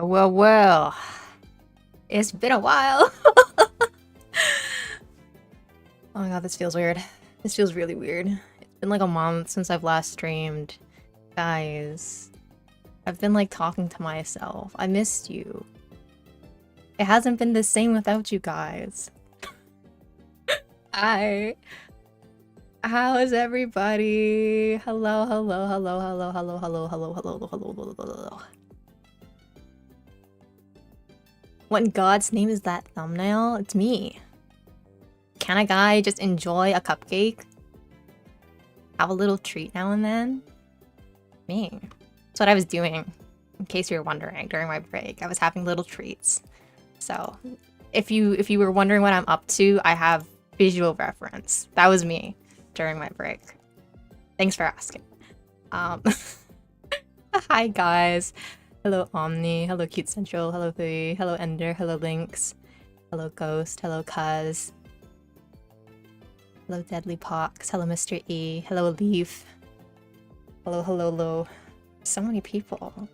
Well. It's been a while. Oh my god, this feels weird. This feels really weird. It's been like a month since I've last streamed. Guys, I've been like talking to myself. I missed you. It hasn't been the same without you guys. How is everybody? Hello. What in God's name is that thumbnail? It's me. Can a guy just enjoy a cupcake? Have a little treat now and then? Me. That's what I was doing, in case you were wondering, during my break. I was having little treats. So, if you were wondering what I'm up to, I have visual reference. That was me during my break. Thanks for asking. Hi guys. Hello Omni, hello Cute Central, hello Hui, hello Ender, hello Lynx, hello Ghost, hello Cuz, hello Deadly Pox, hello Mr. E, hello Leaf, hello. So many people. Oh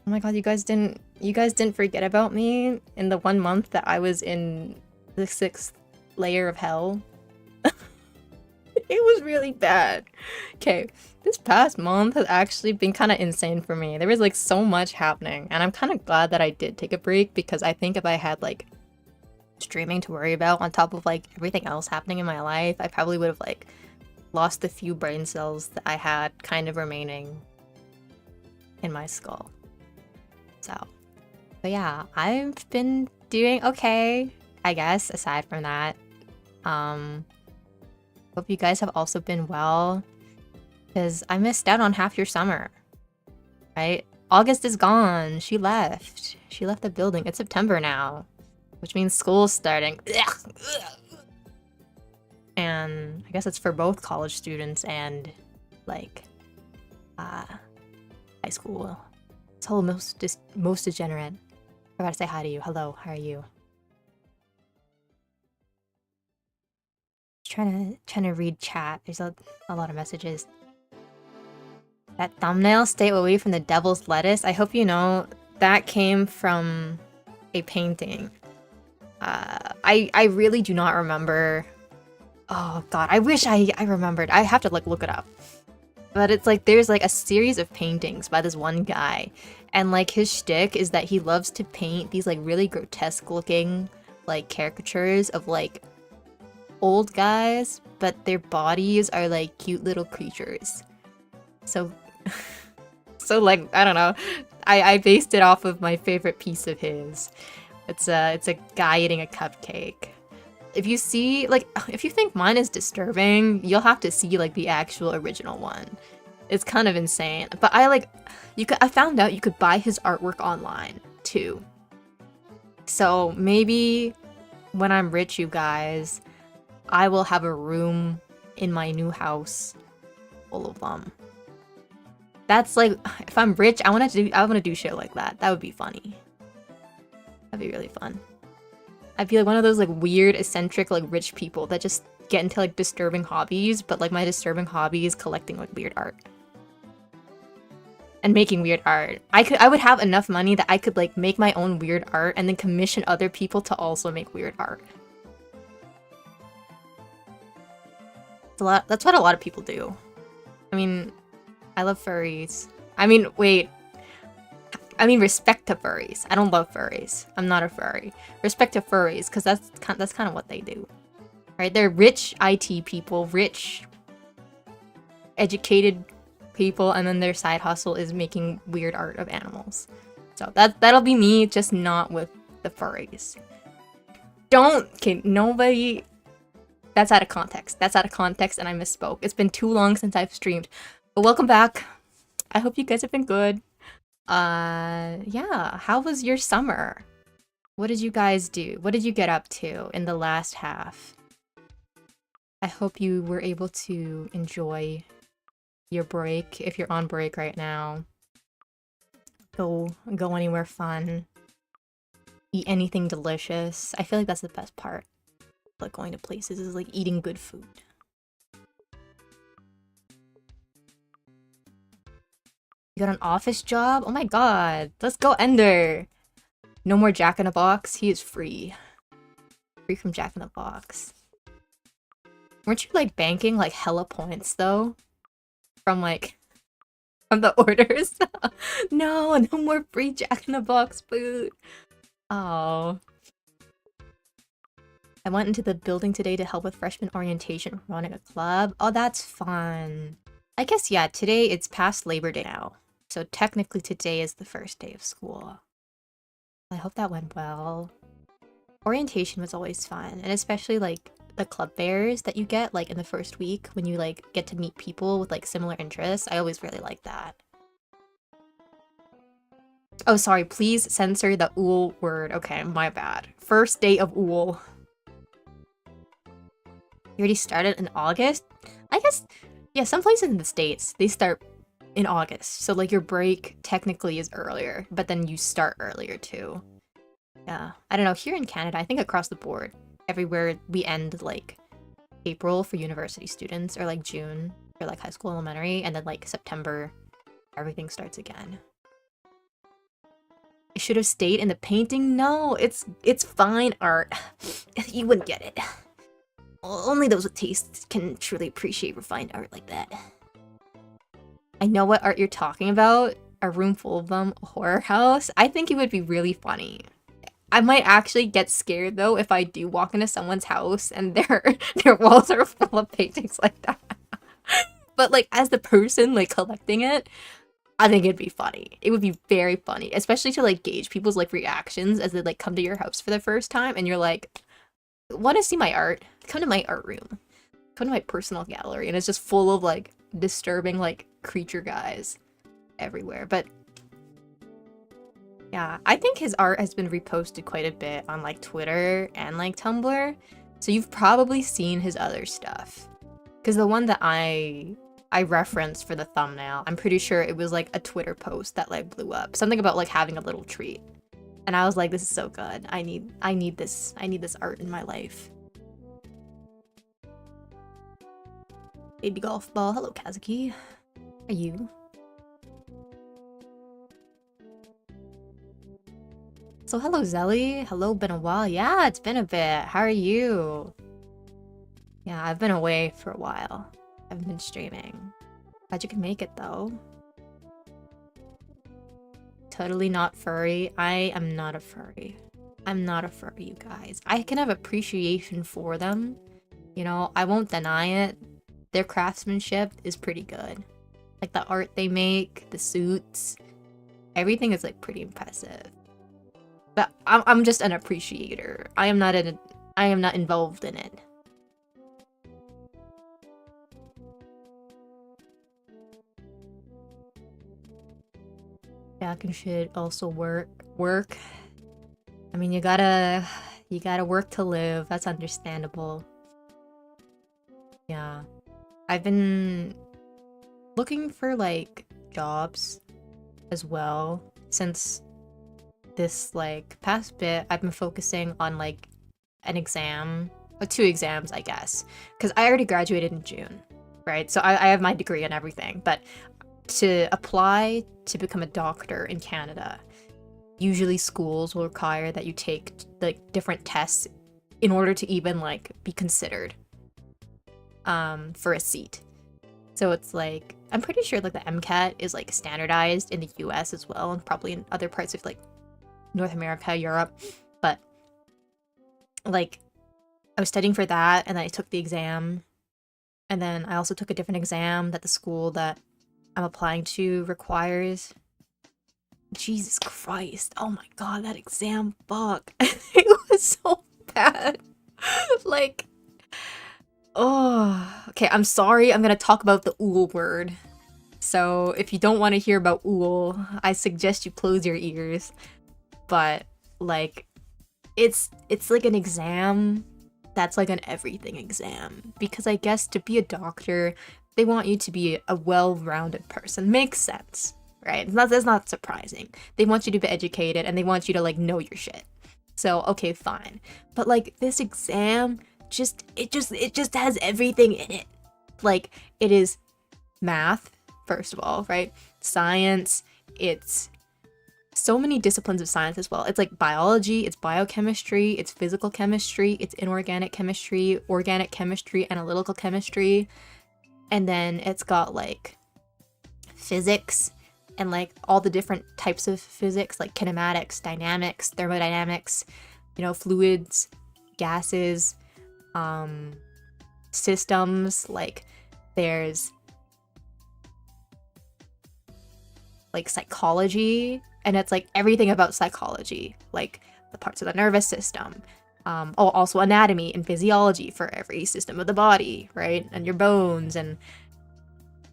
my god, you guys didn't forget about me in the 1 month that I was in the 6th layer of hell. It was really bad. Okay, this past month has actually been kind of insane for me. There was like so much happening, and I'm kind of glad that I did take a break, because I think if I had like streaming to worry about on top of like everything else happening in my life, I probably would have like lost the few brain cells that I had kind of remaining in my skull. So, but yeah, I've been doing okay, I guess, aside from that. Hope you guys have also been well, because I missed out on half your summer, right? August is gone. She left the building. It's September now, which means school's starting. And I guess it's for both college students and like high school. It's whole most degenerate. I forgot to say hi to you. Hello, how are you? Trying to read chat. There's a lot of messages. That thumbnail, stay away from the devil's lettuce. I hope you know that came from a painting. I really do not remember. Oh god, I wish I remembered. I have to like look it up. But it's like there's like a series of paintings by this one guy, and like his shtick is that he loves to paint these like really grotesque looking like caricatures of like old guys, but their bodies are like cute little creatures. So like I don't know, I based it off of my favorite piece of his. It's a guy eating a cupcake. If you think mine is disturbing, you'll have to see like the actual original one. It's kind of insane. But I found out you could buy his artwork online too. So maybe when I'm rich, you guys, I will have a room in my new house full of them. That's like, if I'm rich, I want to do shit like that. That would be funny. That'd be really fun. I'd be like one of those like weird, eccentric, like rich people that just get into like disturbing hobbies, but like my disturbing hobby is collecting like weird art. And making weird art. I would have enough money that I could like make my own weird art and then commission other people to also make weird art. That's what a lot of people do. I mean, I love furries. I mean, wait. I mean, respect to furries. I don't love furries. I'm not a furry. Respect to furries, because that's kind of what they do. Right? They're rich IT people, rich, educated people, and then their side hustle is making weird art of animals. So that'll be me, just not with the furries. Okay, nobody... That's out of context. That's out of context, and I misspoke. It's been too long since I've streamed. But welcome back. I hope you guys have been good. Yeah, how was your summer? What did you guys do? What did you get up to in the last half? I hope you were able to enjoy your break, if you're on break right now. Go anywhere fun. Eat anything delicious. I feel like that's the best part. Like going to places is like eating good food. You got an office job? Oh my god. Let's go, Ender. No more Jack in a Box. He is free. Free from Jack in the Box. Weren't you like banking like hella points though? From the orders? No, no more free Jack in the Box food. Oh. I went into the building today to help with freshman orientation running a club. Oh, that's fun. I guess, yeah, today it's past Labor Day now. So technically today is the first day of school. I hope that went well. Orientation was always fun, and especially like the club fairs that you get like in the first week when you like get to meet people with like similar interests. I always really like that. Oh, sorry, please censor the ool word. Okay, my bad. First day of ool. You already started in August? I guess, yeah, some places in the States, they start in August. So like your break technically is earlier, but then you start earlier too. Yeah, I don't know, here in Canada, I think across the board, everywhere we end like April for university students, or like June for like high school, elementary, and then like September, everything starts again. I should have stayed in the painting? No, it's fine art. You wouldn't get it. Only those with taste can truly appreciate refined art like that. I know what art you're talking about. A room full of them, a horror house. I think it would be really funny. I might actually get scared though if I do walk into someone's house and their walls are full of paintings like that. But like as the person like collecting it, I think it'd be funny. It would be very funny, especially to like gauge people's like reactions as they like come to your house for the first time and you're like, want to see my art? Come to my art room. Come to my personal gallery, and it's just full of like disturbing like creature guys everywhere. But yeah, I think his art has been reposted quite a bit on like Twitter and like Tumblr, so you've probably seen his other stuff. Because the one that I referenced for the thumbnail, I'm pretty sure it was like a Twitter post that like blew up. Something about like having a little treat. And I was like, this is so good. I need this art in my life. Baby golf ball. Hello, Kazuki. Are you? So hello, Zelly. Hello, been a while. Yeah, it's been a bit. How are you? Yeah, I've been away for a while. I haven't been streaming. Glad you can make it though. Totally not furry. I am not a furry. I'm not a furry, you guys. I can have appreciation for them. You know, I won't deny it. Their craftsmanship is pretty good. Like the art they make, the suits, everything is like pretty impressive. But I'm just an appreciator. I am not involved in it. Back and shit also work. I mean, you gotta work to live. That's understandable. Yeah. I've been looking for like jobs as well since this like past bit. I've been focusing on like an exam, or 2 exams, I guess, because I already graduated in June, right? So I have my degree and everything, but to apply to become a doctor in Canada, usually schools will require that you take like different tests in order to even like be considered for a seat. So it's like, I'm pretty sure like the MCAT is like standardized in the US as well, and probably in other parts of like North America, Europe. But like I was studying for that, and then I took the exam, and then I also took a different exam that the school that I'm applying to requires. Jesus Christ. Oh my god, that exam, fuck. It was so bad. Like, oh, okay, I'm sorry. I'm gonna talk about the ool word. So if you don't want to hear about ool, I suggest you close your ears. But like, it's like an exam that's like an everything exam, because I guess to be a doctor, they want you to be a well-rounded person. Makes sense, right? That's not surprising. They want you to be educated, and they want you to like know your shit. So okay, fine. But like this exam, it just has everything in it. Like, it is math, first of all, right? Science, it's so many disciplines of science as well. It's like biology, it's biochemistry, it's physical chemistry, it's inorganic chemistry, organic chemistry, analytical chemistry. And then it's got like physics and like all the different types of physics, like kinematics, dynamics, thermodynamics, you know, fluids, gases, systems. Like there's like psychology, and it's like everything about psychology, like the parts of the nervous system. Also anatomy and physiology for every system of the body, right? And your bones, and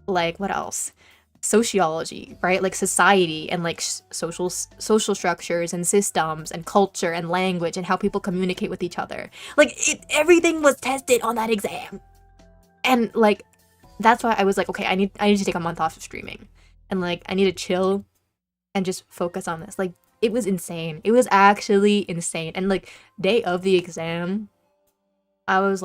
like what else? Sociology, right? Like society and like social structures and systems and culture and language and how people communicate with each other. Like everything was tested on that exam. And like that's why I was like, okay, I need to take a month off of streaming. And like I need to chill and just focus on this. Like it was insane. It was actually insane. And like day of the exam, I was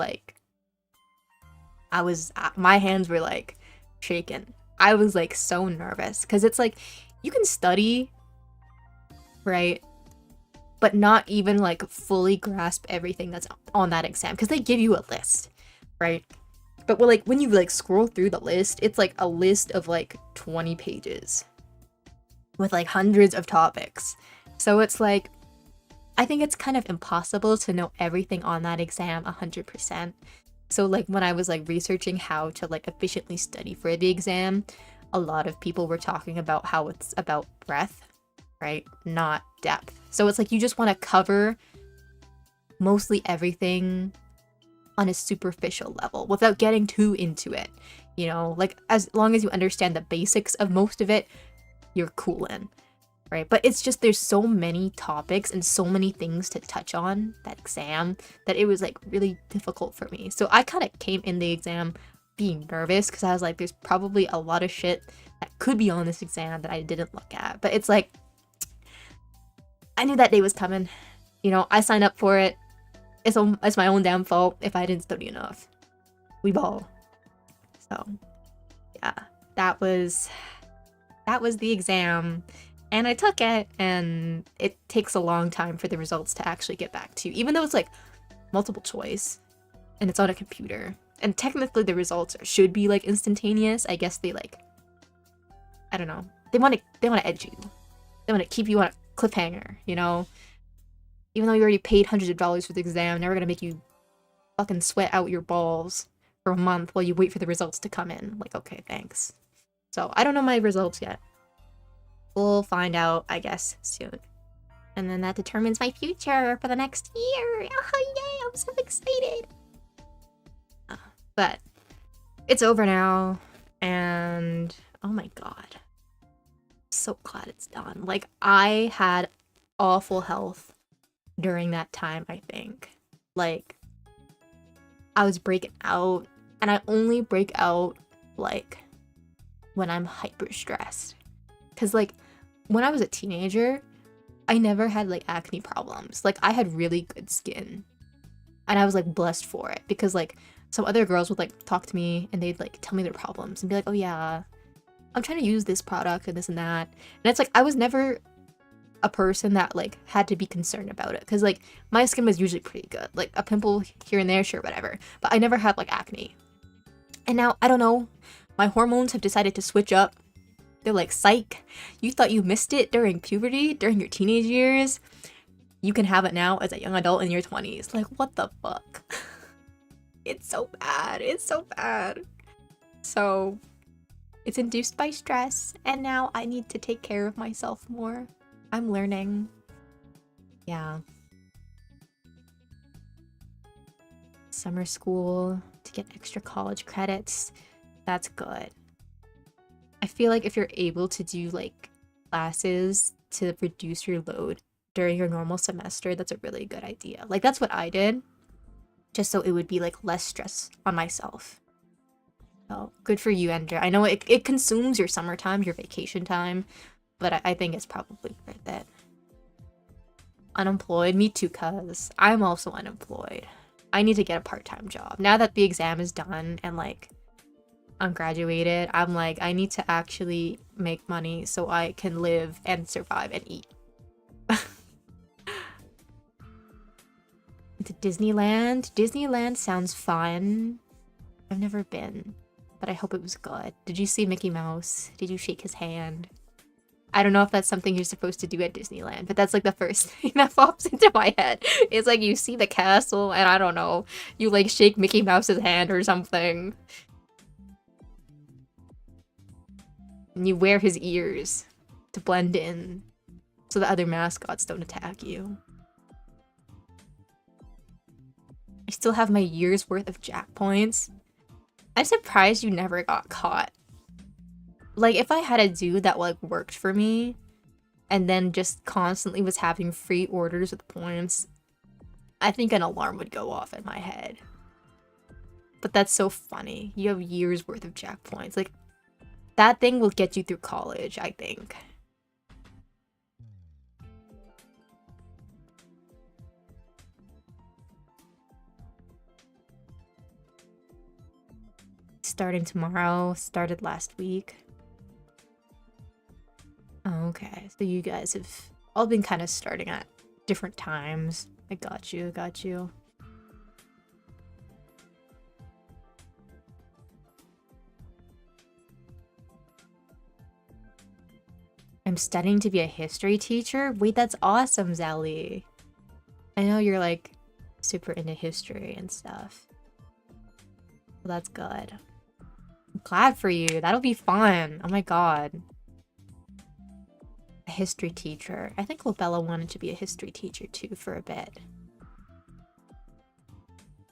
my hands were like shaking. I was like so nervous because it's like you can study, right? But not even like fully grasp everything that's on that exam because they give you a list, right? But when you like scroll through the list, it's like a list of like 20 pages with like hundreds of topics. So it's like, I think it's kind of impossible to know everything on that exam 100%. So like when I was like researching how to like efficiently study for the exam, a lot of people were talking about how it's about breadth, right? Not depth. So it's like you just want to cover mostly everything on a superficial level without getting too into it, you know, like as long as you understand the basics of most of it, you're cool in, right? But it's just there's so many topics and so many things to touch on that exam that it was like really difficult for me. So I kind of came in the exam being nervous because I was like, there's probably a lot of shit that could be on this exam that I didn't look at. But it's like, I knew that day was coming, you know, I signed up for it. It's my own damn fault if I didn't study enough. We ball. So yeah, that was the exam, and I took it, and it takes a long time for the results to actually get back to you, even though it's like multiple choice and it's on a computer, and technically the results should be like instantaneous. I guess they like, I don't know, they want to edge you, they want to keep you on a cliffhanger, you know, even though you already paid hundreds of dollars for the exam. Now we're gonna make you fucking sweat out your balls for a month while you wait for the results to come in. Like, okay, thanks. So I don't know my results yet. We'll find out, I guess, soon. And then that determines my future for the next year. Oh, yay, I'm so excited. But it's over now, and oh my god. So glad it's done. Like, I had awful health during that time, I think. Like, I was breaking out, and I only break out, like, when I'm hyper stressed. Because, like, when I was a teenager, I never had, like, acne problems. Like, I had really good skin. And I was, like, blessed for it. Because, like, some other girls would, like, talk to me, and they'd, like, tell me their problems. And be like, oh, yeah, I'm trying to use this product and this and that. And it's, like, I was never a person that, like, had to be concerned about it. Because, like, my skin was usually pretty good. Like, a pimple here and there, sure, whatever. But I never had, like, acne. And now, I don't know, my hormones have decided to switch up. They're like, psych, you thought you missed it during puberty, during your teenage years? You can have it now as a young adult in your 20s. Like, what the fuck? It's so bad. It's so bad. So, it's induced by stress, and now I need to take care of myself more. I'm learning. Yeah. Summer school to get extra college credits. That's good. I feel like if you're able to do like classes to reduce your load during your normal semester, that's a really good idea. Like, that's what I did, just so it would be like less stress on myself. So good for you, Andrea. I know it consumes your summertime, your vacation time, but I think it's probably worth it. Unemployed? Me too, cuz I'm also unemployed. I need to get a part-time job. Now that the exam is done and like I'm graduated, I'm like, I need to actually make money so I can live and survive and eat. To Disneyland? Disneyland sounds fun. I've never been, but I hope it was good. Did you see Mickey Mouse? Did you shake his hand? I don't know if that's something you're supposed to do at Disneyland, but that's like the first thing that pops into my head. It's like you see the castle and I don't know, you like shake Mickey Mouse's hand or something. And you wear his ears to blend in so the other mascots don't attack you. I still have my year's worth of Jack points. I'm surprised you never got caught. Like, if I had a dude that, like, worked for me and then just constantly was having free orders with points, I think an alarm would go off in my head. But that's so funny. You have years worth of Jack points. Like, that thing will get you through college, I think. Starting tomorrow, started last week. Okay, so you guys have all been kind of starting at different times. I got you, got you. I'm studying to be a history teacher? Wait, that's awesome, Zally. I know you're like super into history and stuff. Well, that's good. I'm glad for you. That'll be fun. Oh my god. A history teacher. I think Lobella wanted to be a history teacher too for a bit.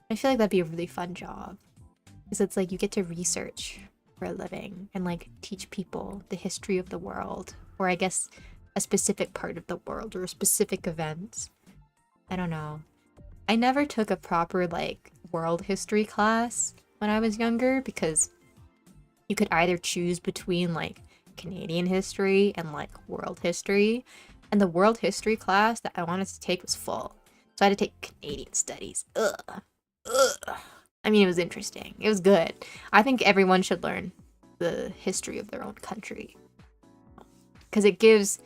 I feel like that'd be a really fun job. Because it's like you get to research for a living and like teach people the history of the world. Or I guess a specific part of the world or specific events. I don't know. I never took a proper like world history class when I was younger because you could either choose between like Canadian history and like world history, and the world history class that I wanted to take was full, so I had to take Canadian studies. Ugh. I mean, it was interesting, it was good. I think everyone should learn the history of their own country because it gives,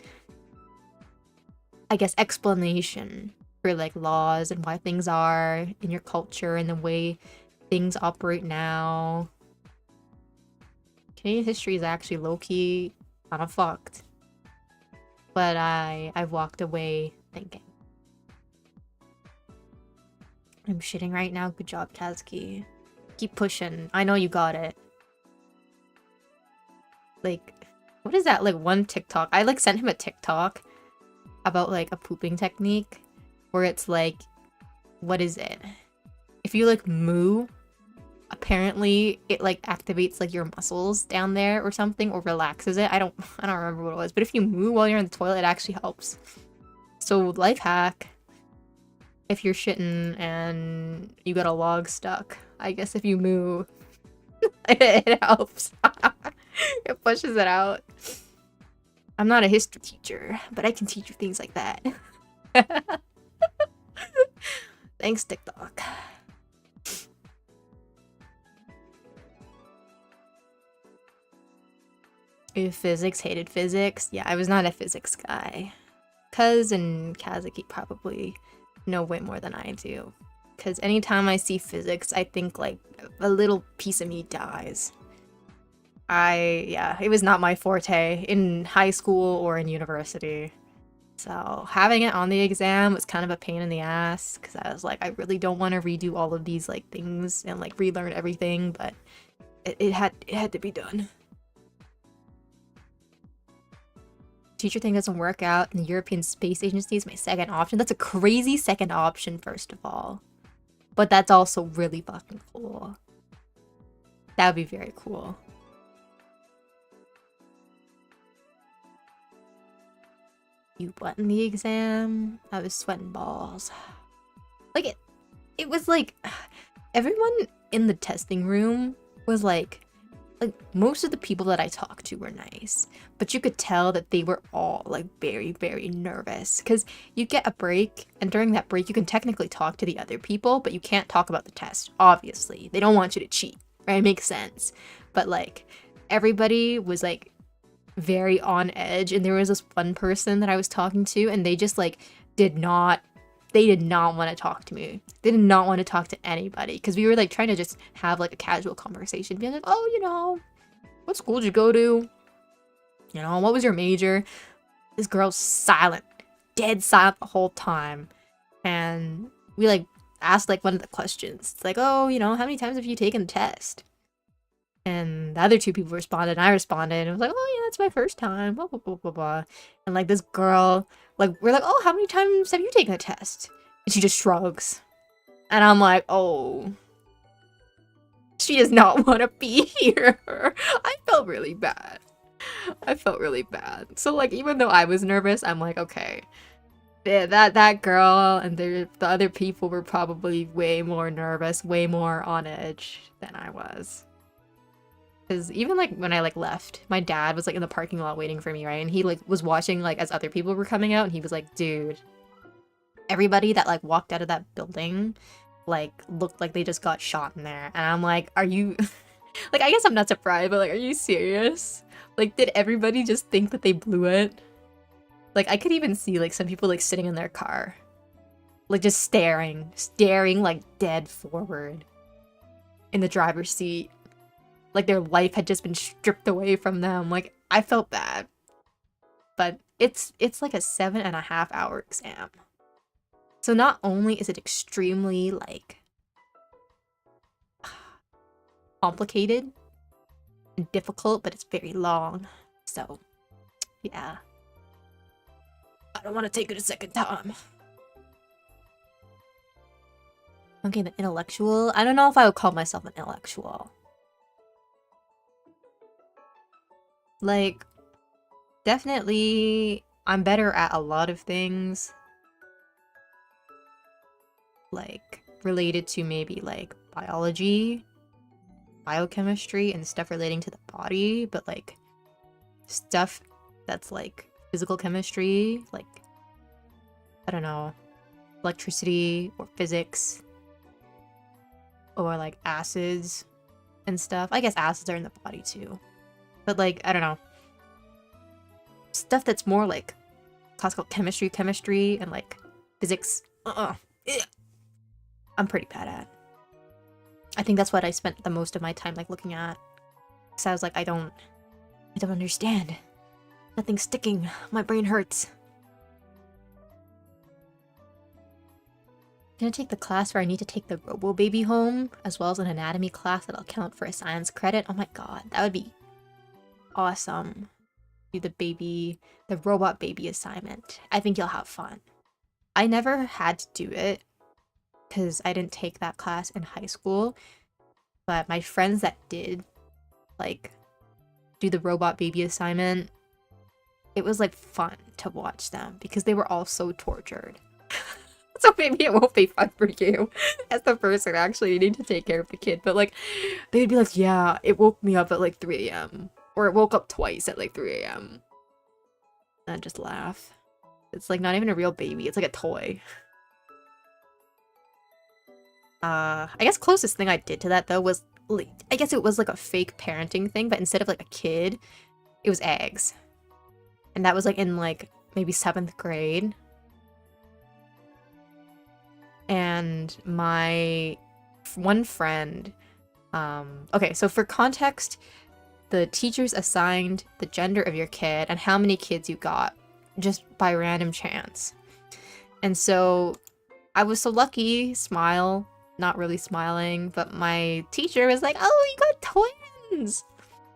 I guess, explanation for like laws and why things are in your culture and the way things operate now. Canadian history is actually low-key kinda fucked. But I've walked away thinking. I'm shitting right now. Good job, Kazuki. Keep pushing. I know you got it. Like, what is that? Like one TikTok. I like sent him a TikTok about like a pooping technique where it's like, what is it? If you like moo, apparently it like activates like your muscles down there or something, or relaxes it. I don't remember what it was, but if you moo while you're in the toilet, it actually helps. So life hack, if you're shitting and you got a log stuck, I guess if you moo, it helps. It pushes it out. I'm not a history teacher, but I can teach you things like that. Thanks, TikTok. If physics, hated physics. Yeah, I was not a physics guy. Kuz and Kazuki probably know way more than I do. Because anytime I see physics, I think like a little piece of me dies. Yeah, it was not my forte in high school or in university. So having it on the exam was kind of a pain in the ass because I was like, I really don't want to redo all of these like things and like relearn everything, but it had to be done. Teacher thing doesn't work out, and the European Space Agency is my second option. That's a crazy second option, first of all. But that's also really fucking cool. That would be very cool. You what in the exam? I was sweating balls. Like, it was like, everyone in the testing room was like, most of the people that I talked to were nice, but you could tell that they were all like very, very nervous because you get a break, and during that break you can technically talk to the other people, but you can't talk about the test. Obviously, they don't want you to cheat, right? It makes sense. But like everybody was like very on edge, and there was this one person that I was talking to, and they just like did not they did not want to talk to me. They did not want to talk to anybody because we were like trying to just have like a casual conversation, being like, oh, you know, what school did you go to? You know, what was your major? This girl's silent, dead silent the whole time. And we like asked like one of the questions. It's like, oh, you know, how many times have you taken the test? And the other two people responded, and I responded, and I was like, oh yeah, that's my first time, blah, blah, blah, blah, blah. And like this girl, like, we're like, oh, how many times have you taken a test? And she just shrugs. And I'm like, oh, she does not want to be here. I felt really bad. I felt really bad. So like, even though I was nervous, I'm like, okay, that girl and the other people were probably way more nervous, way more on edge than I was. Because even like when I like left, my dad was like in the parking lot waiting for me, right? And he like was watching like as other people were coming out, and he was like, dude, everybody that like walked out of that building like looked like they just got shot in there. And I'm like, are you like, I guess I'm not surprised, but like, are you serious? Like, did everybody just think that they blew it? Like, I could even see like some people like sitting in their car, like just staring like dead forward in the driver's seat. Like their life had just been stripped away from them. Like, I felt bad. But it's like a 7.5 hour exam. So not only is it extremely like complicated and difficult, but it's very long. So yeah, I don't want to take it a second time. Okay, the intellectual. I don't know if I would call myself an intellectual. Like, definitely, I'm better at a lot of things. Like, related to maybe, like, biology, biochemistry, and stuff relating to the body. But, like, stuff that's, like, physical chemistry, like, I don't know, electricity or physics. Or, like, acids and stuff. I guess acids are in the body, too. But, like, I don't know. Stuff that's more, like, classical chemistry, and, like, physics. I'm pretty bad at. I think that's what I spent the most of my time, like, looking at. Because I was like, I don't understand. Nothing's sticking. My brain hurts. I'm gonna take the class where I need to take the Robo Baby home, as well as an anatomy class that'll count for a science credit. Oh my god, that would be awesome. Do the robot baby assignment. I think you'll have fun. I never had to do it because I didn't take that class in high school, but my friends that did, like, do the robot baby assignment, it was like fun to watch them because they were all so tortured. So maybe it won't be fun for you as the person actually needing to take care of the kid, but like, they'd be like, yeah, it woke me up at like 3 a.m. Or it woke up twice at like 3 a.m. And I'd just laugh. It's like not even a real baby, it's like a toy. I guess closest thing I did to that though was, I guess it was like a fake parenting thing, but instead of like a kid, it was eggs. And that was like in like maybe 7th grade. And my one friend, okay, so for context, the teachers assigned the gender of your kid and how many kids you got just by random chance. And so I was so lucky, smile, not really smiling, but my teacher was like, oh, you got twins!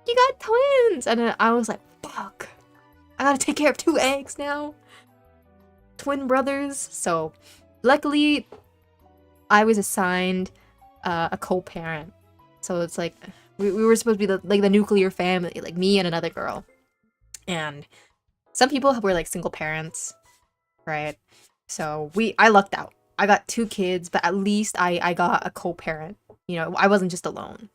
You got twins! And then I was like, fuck, I gotta take care of 2 eggs now. Twin brothers. So luckily, I was assigned a co-parent. So it's like, we were supposed to be the nuclear family, like me and another girl. And some people were like single parents, right? So I lucked out. I got 2 kids, but at least I got a co-parent. You know, I wasn't just alone.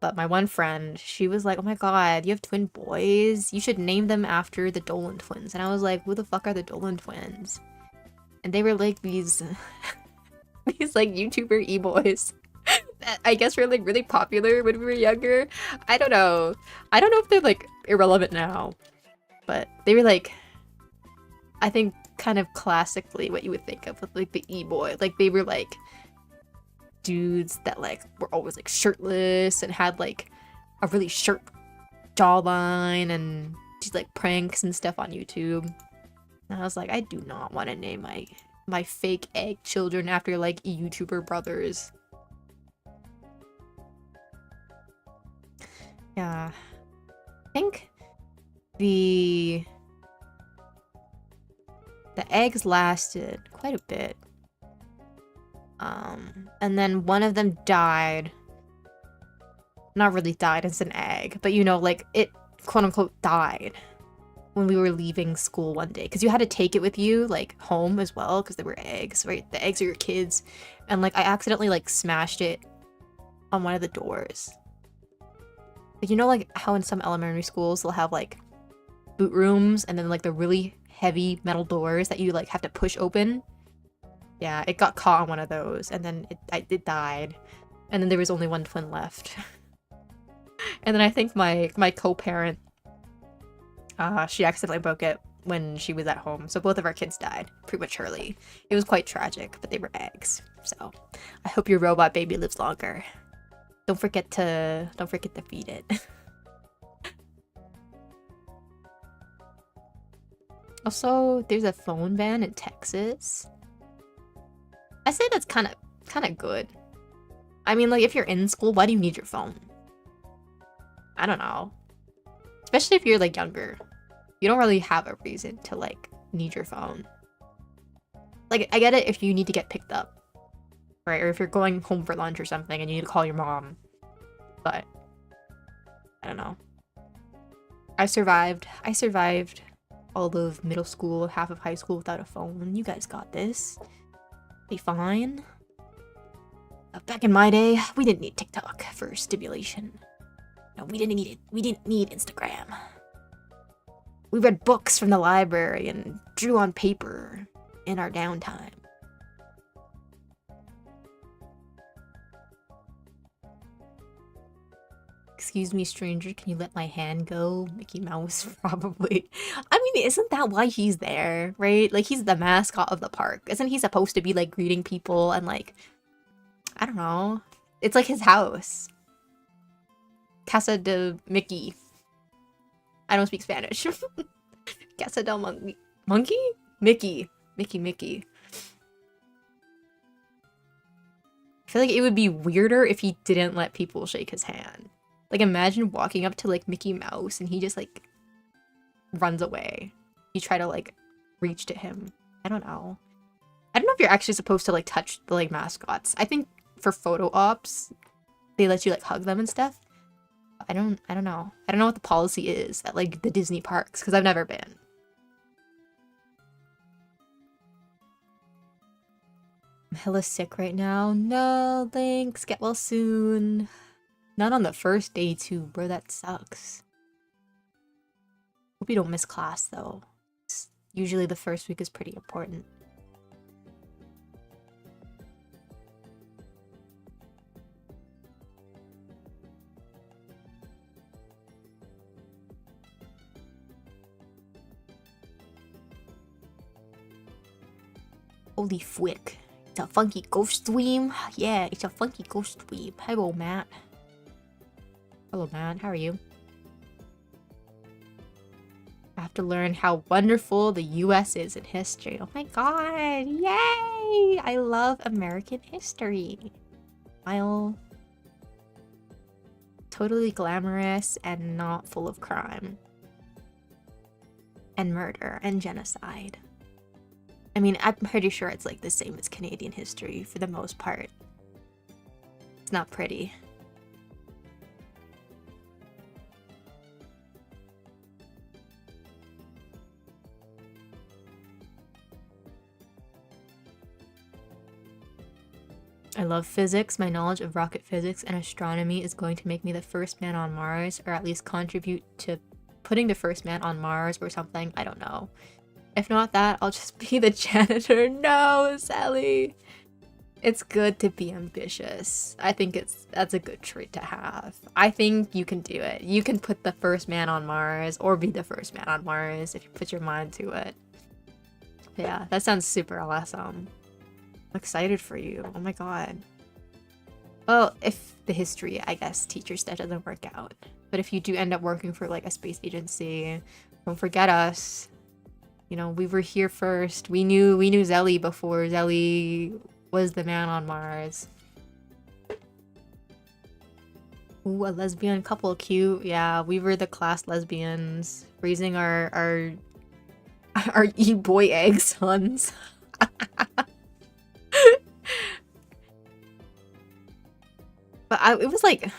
But my one friend, she was like, oh my god, you have twin boys? You should name them after the Dolan twins. And I was like, who the fuck are the Dolan twins? And they were like these these like YouTuber e-boys that I guess were like really popular when we were younger. I don't know. I don't know if they're like irrelevant now. But they were like, I think kind of classically what you would think of with like the e-boy. Like they were like dudes that like were always like shirtless and had like a really sharp jawline and did like pranks and stuff on YouTube. And I was like, I do not want to name my fake egg children after like YouTuber brothers. Yeah. I think the eggs lasted quite a bit. And then one of them died. Not really died, it's an egg, but you know, like it quote unquote died when we were leaving school one day, because you had to take it with you like home as well because they were eggs, right? The eggs are your kids. And like I accidentally like smashed it on one of the doors. Like, you know, like how in some elementary schools they'll have like boot rooms and then like the really heavy metal doors that you like have to push open. Yeah, it got caught on one of those and then it died. And then there was only one twin left. And then I think my co-parent, she accidentally broke it when she was at home. So both of our kids died prematurely. It was quite tragic, but they were eggs. So I hope your robot baby lives longer. Don't forget to feed it. Also, there's a phone ban in Texas. I say that's kind of good. I mean, like if you're in school, why do you need your phone? I don't know. Especially if you're like younger. You don't really have a reason to like need your phone. Like I get it if you need to get picked up, right? Or if you're going home for lunch or something and you need to call your mom. But I don't know. I survived all of middle school, half of high school without a phone. You guys got this. Be fine. Back in my day, we didn't need TikTok for stimulation. No, we didn't need it. We didn't need Instagram. We read books from the library and drew on paper in our downtime. Excuse me, stranger, can you let my hand go? Mickey Mouse, probably. I mean, isn't that why he's there, right? Like, he's the mascot of the park. Isn't he supposed to be, like, greeting people and, like, I don't know. It's like his house. Casa de Mickey. I don't speak Spanish. Casa del Monkey. Monkey? Mickey. Mickey. I feel like it would be weirder if he didn't let people shake his hand. Like, imagine walking up to, like, Mickey Mouse and he just, like, runs away. You try to, like, reach to him. I don't know. I don't know if you're actually supposed to, like, touch the, like, mascots. I think for photo ops, they let you, like, hug them and stuff. I don't know. I don't know what the policy is at, like, the Disney parks, because I've never been. I'm hella sick right now. No, thanks. Get well soon. Not on the first day, too. Bro, that sucks. Hope you don't miss class, though. Usually the first week is pretty important. Holy fwick. It's a funky ghost stream. Yeah, it's a funky ghost stream. Hello, Matt. Hello, Matt. How are you? I have to learn how wonderful the US is in history. Oh my god. Yay! I love American history. While totally glamorous and not full of crime. And murder and genocide. I mean, I'm pretty sure it's like the same as Canadian history for the most part. It's not pretty. I love physics. My knowledge of rocket physics and astronomy is going to make me the first man on Mars, or at least contribute to putting the first man on Mars or something. I don't know. If not that, I'll just be the janitor. No, Sally. It's good to be ambitious. I think that's a good trait to have. I think you can do it. You can put the first man on Mars or be the first man on Mars if you put your mind to it. Yeah, that sounds super awesome. I'm excited for you. Oh my god. Well, if the history, I guess, teacher stuff doesn't work out. But if you do end up working for like a space agency, don't forget us. You know, we were here first. We knew Zelly before Zelly was the man on Mars. Ooh, a lesbian couple, cute. Yeah, we were the class lesbians, raising our e-boy egg sons. But it was like,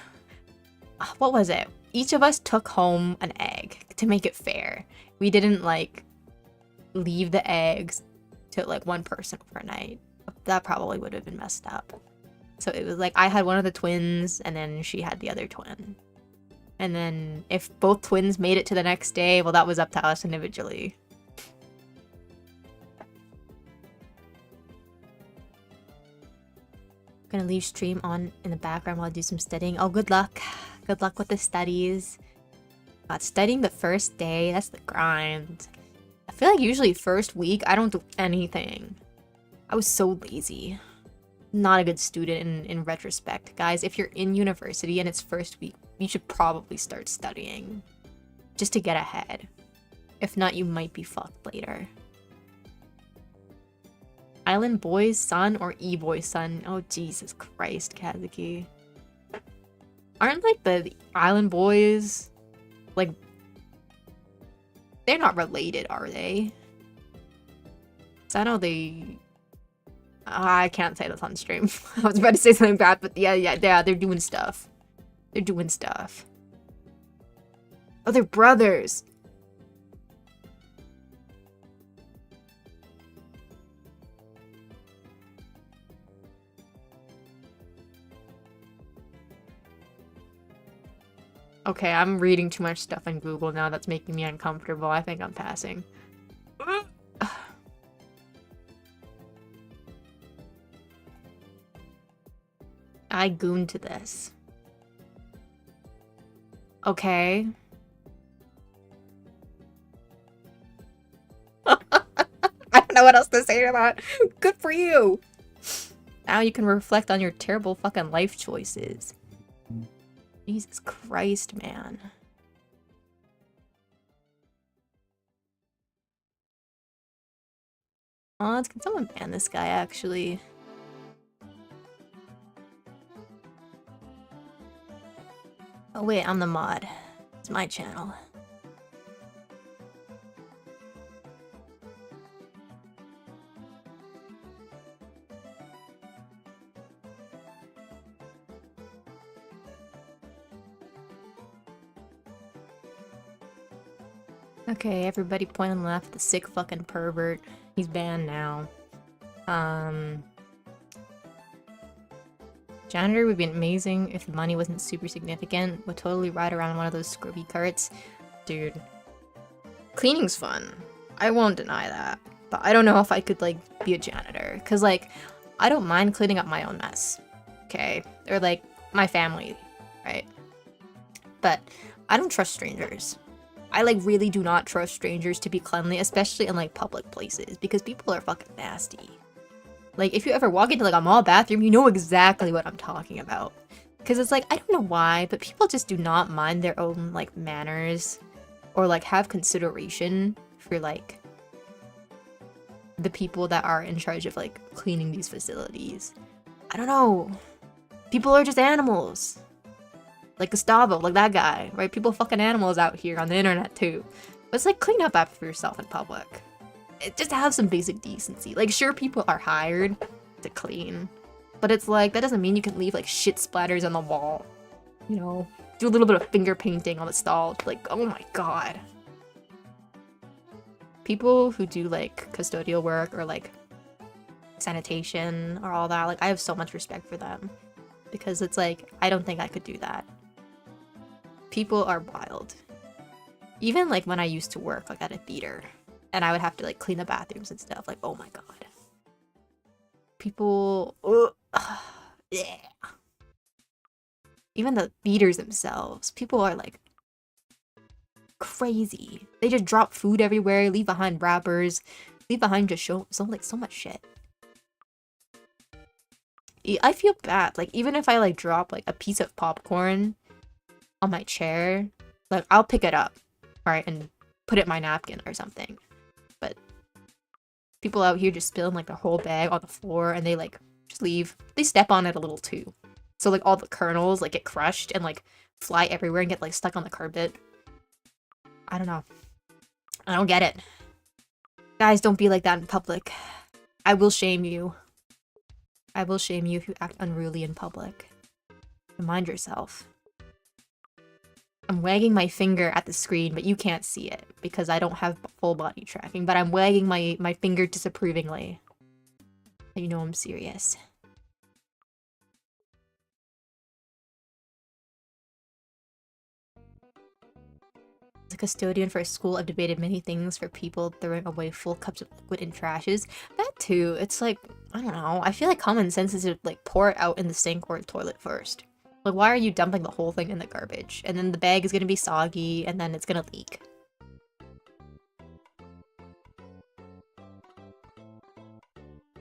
what was it? Each of us took home an egg to make it fair. We didn't like leave the eggs to like one person overnight. That probably would have been messed up. So it was like I had one of the twins and then she had the other twin. And then if both twins made it to the next day, well, that was up to us individually. Gonna leave stream on in the background while I do some studying. Oh, good luck. Good luck with the studies. God, studying the first day, that's the grind. I feel like usually first week, I don't do anything. I was so lazy. Not a good student in retrospect. Guys, if you're in university and it's first week, you should probably start studying. Just to get ahead. If not, you might be fucked later. Island Boy's son or E-Boy's son? Oh, Jesus Christ, Kazuki. Aren't, like, the Island Boys, like, they're not related, are they? So I know they... I can't say this on stream. I was about to say something bad, but yeah, they're doing stuff. They're doing stuff. Oh, they're brothers! Okay, I'm reading too much stuff on Google now that's making me uncomfortable. I think I'm passing. I gooned to this. Okay. I don't know what else to say to that. Good for you! Now you can reflect on your terrible fucking life choices. Jesus Christ, man. Oh, can someone ban this guy, actually? Oh wait, I'm the mod. It's my channel. Okay, everybody point on the left, the sick fucking pervert. He's banned now. Janitor would be amazing if the money wasn't super significant. Would totally ride around one of those scrubby carts. Dude. Cleaning's fun. I won't deny that. But I don't know if I could, like, be a janitor. Cause, like, I don't mind cleaning up my own mess. Okay? Or, like, my family. Right? But I don't trust strangers. I, like, really do not trust strangers to be cleanly, especially in, like, public places. Because people are fucking nasty. Like, if you ever walk into, like, a mall bathroom, you know exactly what I'm talking about. Because it's like, I don't know why, but people just do not mind their own, like, manners. Or, like, have consideration for, like, the people that are in charge of, like, cleaning these facilities. I don't know. People are just animals. Like Gustavo, like that guy, right? People fucking animals out here on the internet, too. But it's like, clean up after yourself in public. Just have some basic decency. Like, sure, people are hired to clean, but it's like, that doesn't mean you can leave, like, shit splatters on the wall. You know? Do a little bit of finger painting on the stall. Like, oh my god. People who do, like, custodial work or, like, sanitation or all that, like, I have so much respect for them. Because it's like, I don't think I could do that. People are wild. Even, like, when I used to work, like, at a theater. And I would have to, like, clean the bathrooms and stuff. Like, oh my god. People... yeah. Even the theaters themselves. People are, like, crazy. They just drop food everywhere, leave behind wrappers. Leave behind just so much shit. I feel bad. Like, even if I like drop like a piece of popcorn on my chair, like I'll pick it up, right, and put it in my napkin or something. But people out here just spilling like the whole bag on the floor, and they like just leave. They step on it a little too, so like all the kernels like get crushed and like fly everywhere and get like stuck on the carpet. I don't know. I don't get it. Guys, don't be like that in public. I will shame you. I will shame you if you act unruly in public. Mind yourself. I'm wagging my finger at the screen, but you can't see it because I don't have full body tracking, but I'm wagging my finger disapprovingly. And you know I'm serious. As a custodian for a school, I've debated many things for people throwing away full cups of liquid in trashes. That too, it's like, I don't know, I feel like common sense is to like pour it out in the sink or the toilet first. Like, why are you dumping the whole thing in the garbage? And then the bag is gonna be soggy, and then it's gonna leak.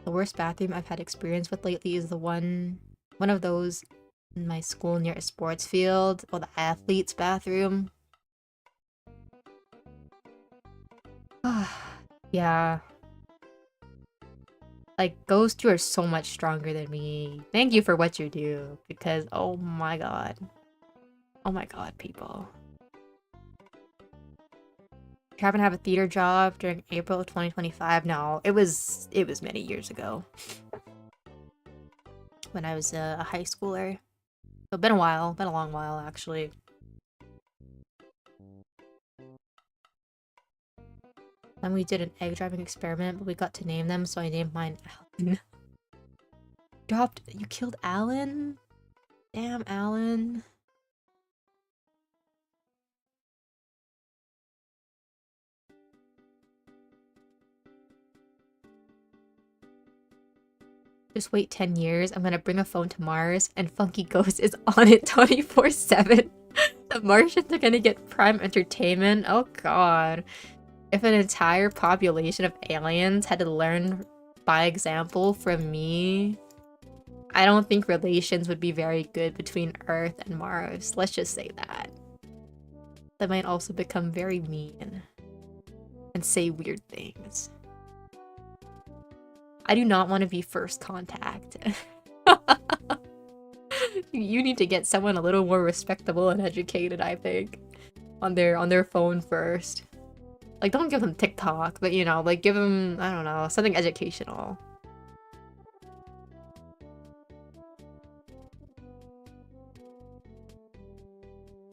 The worst bathroom I've had experience with lately is the one of those in my school near a sports field, or the athlete's bathroom. Yeah. Like, Ghost, you are so much stronger than me. Thank you for what you do, because oh my god. Oh my god, people. You happen to have a theater job during April of 2025? No, it was many years ago. When I was a high schooler. So been a while, been a long while actually. Then we did an egg driving experiment, but we got to name them, so I named mine Alan. You killed Alan? Damn, Alan. Just wait 10 years, I'm gonna bring a phone to Mars, and Funkyghosts is on it 24/7. The Martians are gonna get prime entertainment. Oh god. If an entire population of aliens had to learn by example from me, I don't think relations would be very good between Earth and Mars. Let's just say that. They might also become very mean and say weird things. I do not want to be first contact. You need to get someone a little more respectable and educated, I think, on their phone first. Like, don't give them TikTok, but you know, like, give them, I don't know, something educational.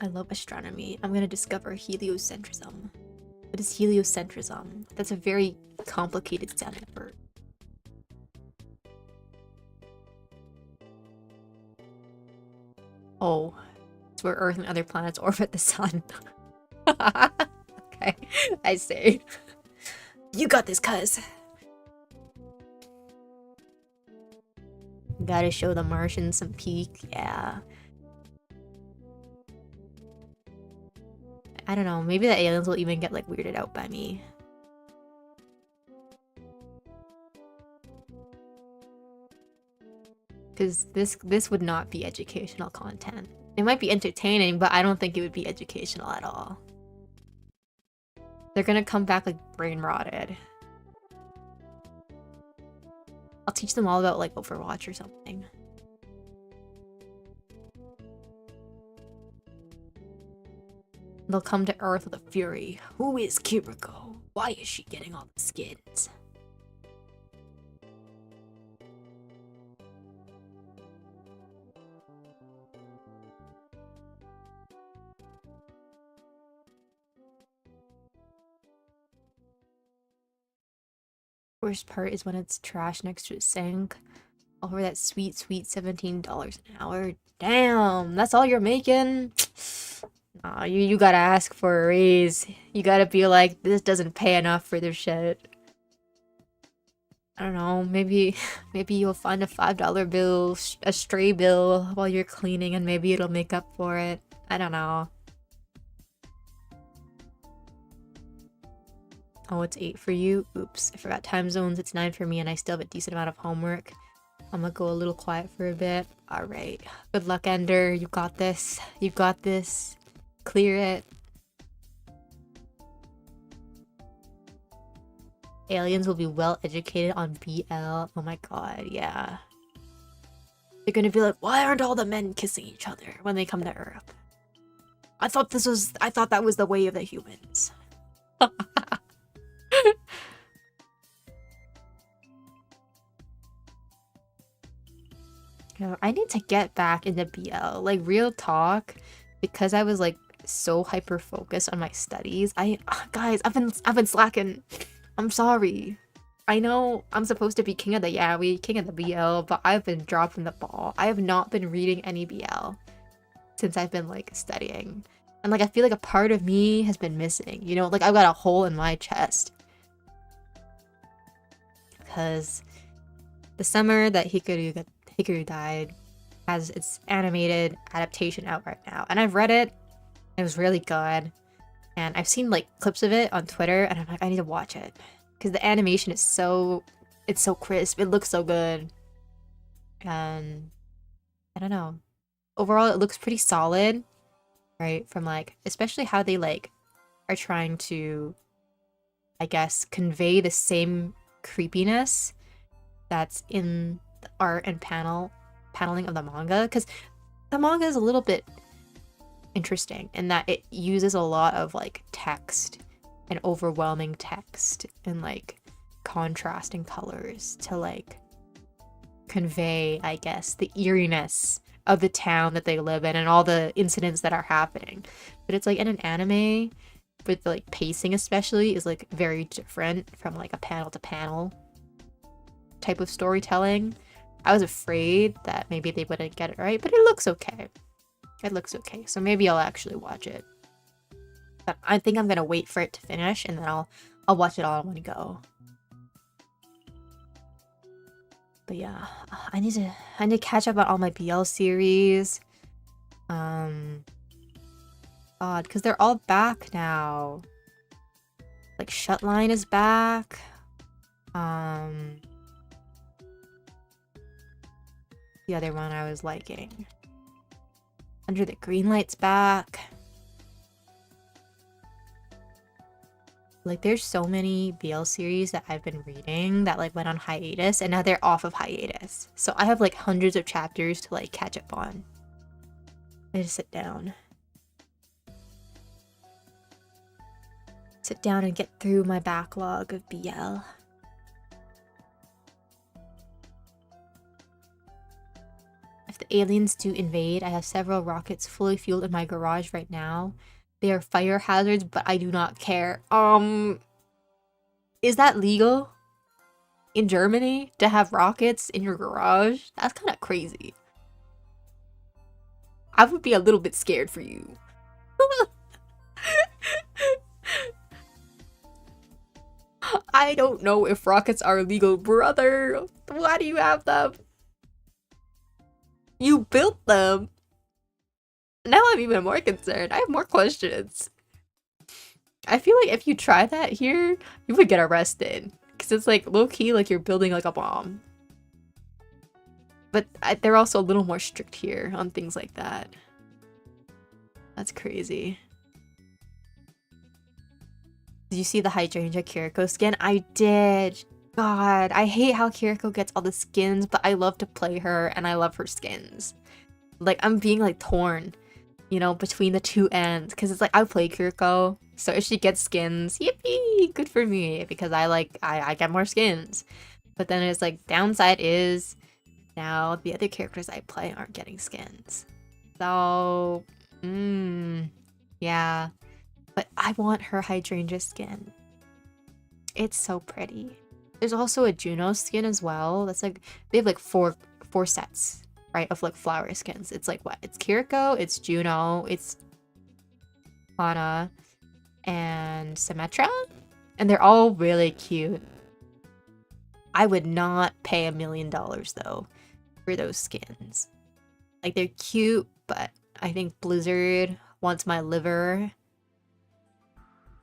I love astronomy. I'm gonna discover heliocentrism. What is heliocentrism? That's a very complicated sounding word. Oh, it's where Earth and other planets orbit the sun. Okay, I see. You got this, cuz. Gotta show the Martians some peak, yeah. I don't know, maybe the aliens will even get like weirded out by me. Because this would not be educational content. It might be entertaining, but I don't think it would be educational at all. They're gonna come back like brain rotted. I'll teach them all about like Overwatch or something. They'll come to Earth with a fury. Who is Kiriko? Why is she getting all the skins? Worst part is when it's trash next to a sink. Over that sweet, sweet $17 an hour. Damn, that's all you're making? Nah, you gotta ask for a raise. You gotta be like, this doesn't pay enough for this shit. I don't know, maybe you'll find a $5 bill, a stray bill while you're cleaning, and maybe it'll make up for it. I don't know. Oh, it's 8 for you? Oops, I forgot time zones. It's 9 for me and I still have a decent amount of homework. I'm gonna go a little quiet for a bit. Alright. Good luck, Ender. You got this. You got this. Clear it. Aliens will be well educated on BL. Oh my god, yeah. They're gonna be like, why aren't all the men kissing each other when they come to Earth? I thought that was the way of the humans. I need to get back into BL. Like, real talk, because I was like so hyper focused on my studies. Guys, I've been slacking. I'm sorry. I know I'm supposed to be king of the yaoi, king of the BL, but I've been dropping the ball. I have not been reading any BL since I've been like studying. And like I feel like a part of me has been missing, you know, like I've got a hole in my chest. Because the summer that Hikaru died has its animated adaptation out right now. And I've read it. It was really good. And I've seen like clips of it on Twitter and I'm like, I need to watch it. Because the animation is so crisp. It looks so good. And I don't know. Overall, it looks pretty solid, right? From like, especially how they like are trying to, I guess, convey the same creepiness that's in the art and paneling of the manga. Because the manga is a little bit interesting in that it uses a lot of like text and overwhelming text and like contrasting colors to like convey, I guess, the eeriness of the town that they live in and all the incidents that are happening. But it's like in an anime with like pacing especially is like very different from like a panel to panel type of storytelling. I was afraid that maybe they wouldn't get it right, but it looks okay. It looks okay, so maybe I'll actually watch it. But I think I'm gonna wait for it to finish and then I'll watch it all in one go. But yeah, I need to catch up on all my BL series. God, because they're all back now. Like Shutline is back. The other one I was liking. Under the Green Light's back. Like, there's so many BL series that I've been reading that, like, went on hiatus, and now they're off of hiatus. So I have, like, hundreds of chapters to, like, catch up on. I just sit down. Sit down and get through my backlog of BL. If the aliens do invade, I have several rockets fully fueled in my garage right now. They are fire hazards, but I do not care. Is that legal in Germany to have rockets in your garage? That's kind of crazy. I would be a little bit scared for you. I don't know if rockets are legal, brother. Why do you have them? You built them. Now I'm even more concerned. I have more questions. I feel like if you try that here, you would get arrested. Because it's like low-key like you're building like a bomb. But they're also a little more strict here on things like that. That's crazy. Did you see the Hydrangea Kiriko skin? I did. God, I hate how Kiriko gets all the skins, but I love to play her and I love her skins. Like, I'm being like torn, you know, between the two ends. Because it's like, I play Kiriko, so if she gets skins, yippee, good for me. Because I get more skins. But then it's like, downside is, now the other characters I play aren't getting skins. So, yeah. But I want her Hydrangea skin. It's so pretty. There's also a Juno skin as well. That's like, they have like four sets, right, of like flower skins. It's like what? It's Kiriko, it's Juno, it's Hana, and Symmetra. And they're all really cute. I would not pay $1 million though for those skins. Like, they're cute, but I think Blizzard wants my liver.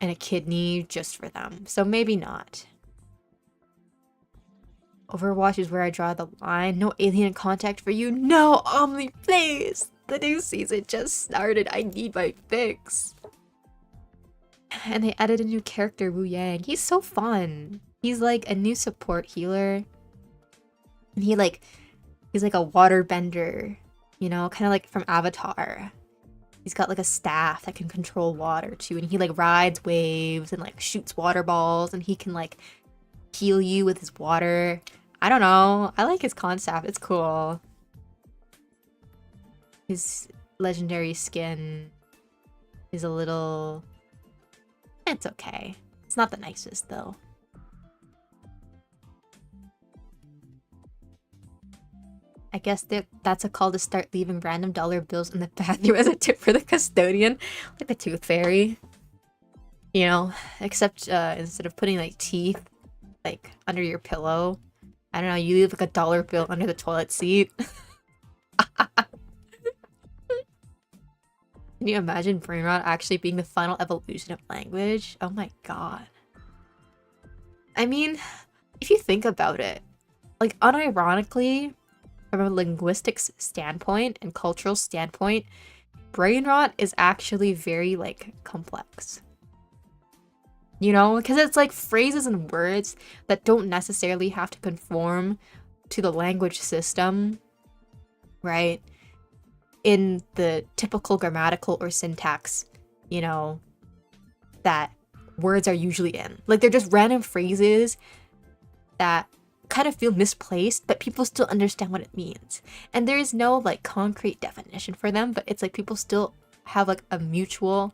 and a kidney just for them. So maybe not. Overwatch is where I draw the line. No alien contact for you. No, Omni, please! The new season just started. I need my fix. And they added a new character, Wu Yang. He's so fun. He's like a new support healer. And he's like a water bender, you know, kind of like from Avatar. He's got like a staff that can control water too, and he like rides waves and like shoots water balls, and he can like heal you with his water. I don't know. I like his concept. It's cool. His legendary skin is a little... It's okay. It's not the nicest though. I guess that's a call to start leaving random dollar bills in the bathroom as a tip for the custodian. Like the tooth fairy. You know, except instead of putting like teeth like under your pillow, I don't know, you leave like a dollar bill under the toilet seat. Can you imagine brain rot actually being the final evolution of language? Oh my god. I mean, if you think about it, like unironically, from a linguistics standpoint and cultural standpoint, brain rot is actually very like complex. You know, because it's like phrases and words that don't necessarily have to conform to the language system, right? In the typical grammatical or syntax, you know, that words are usually in. Like they're just random phrases that kind of feel misplaced, but people still understand what it means. And there is no like concrete definition for them, but it's like people still have like a mutual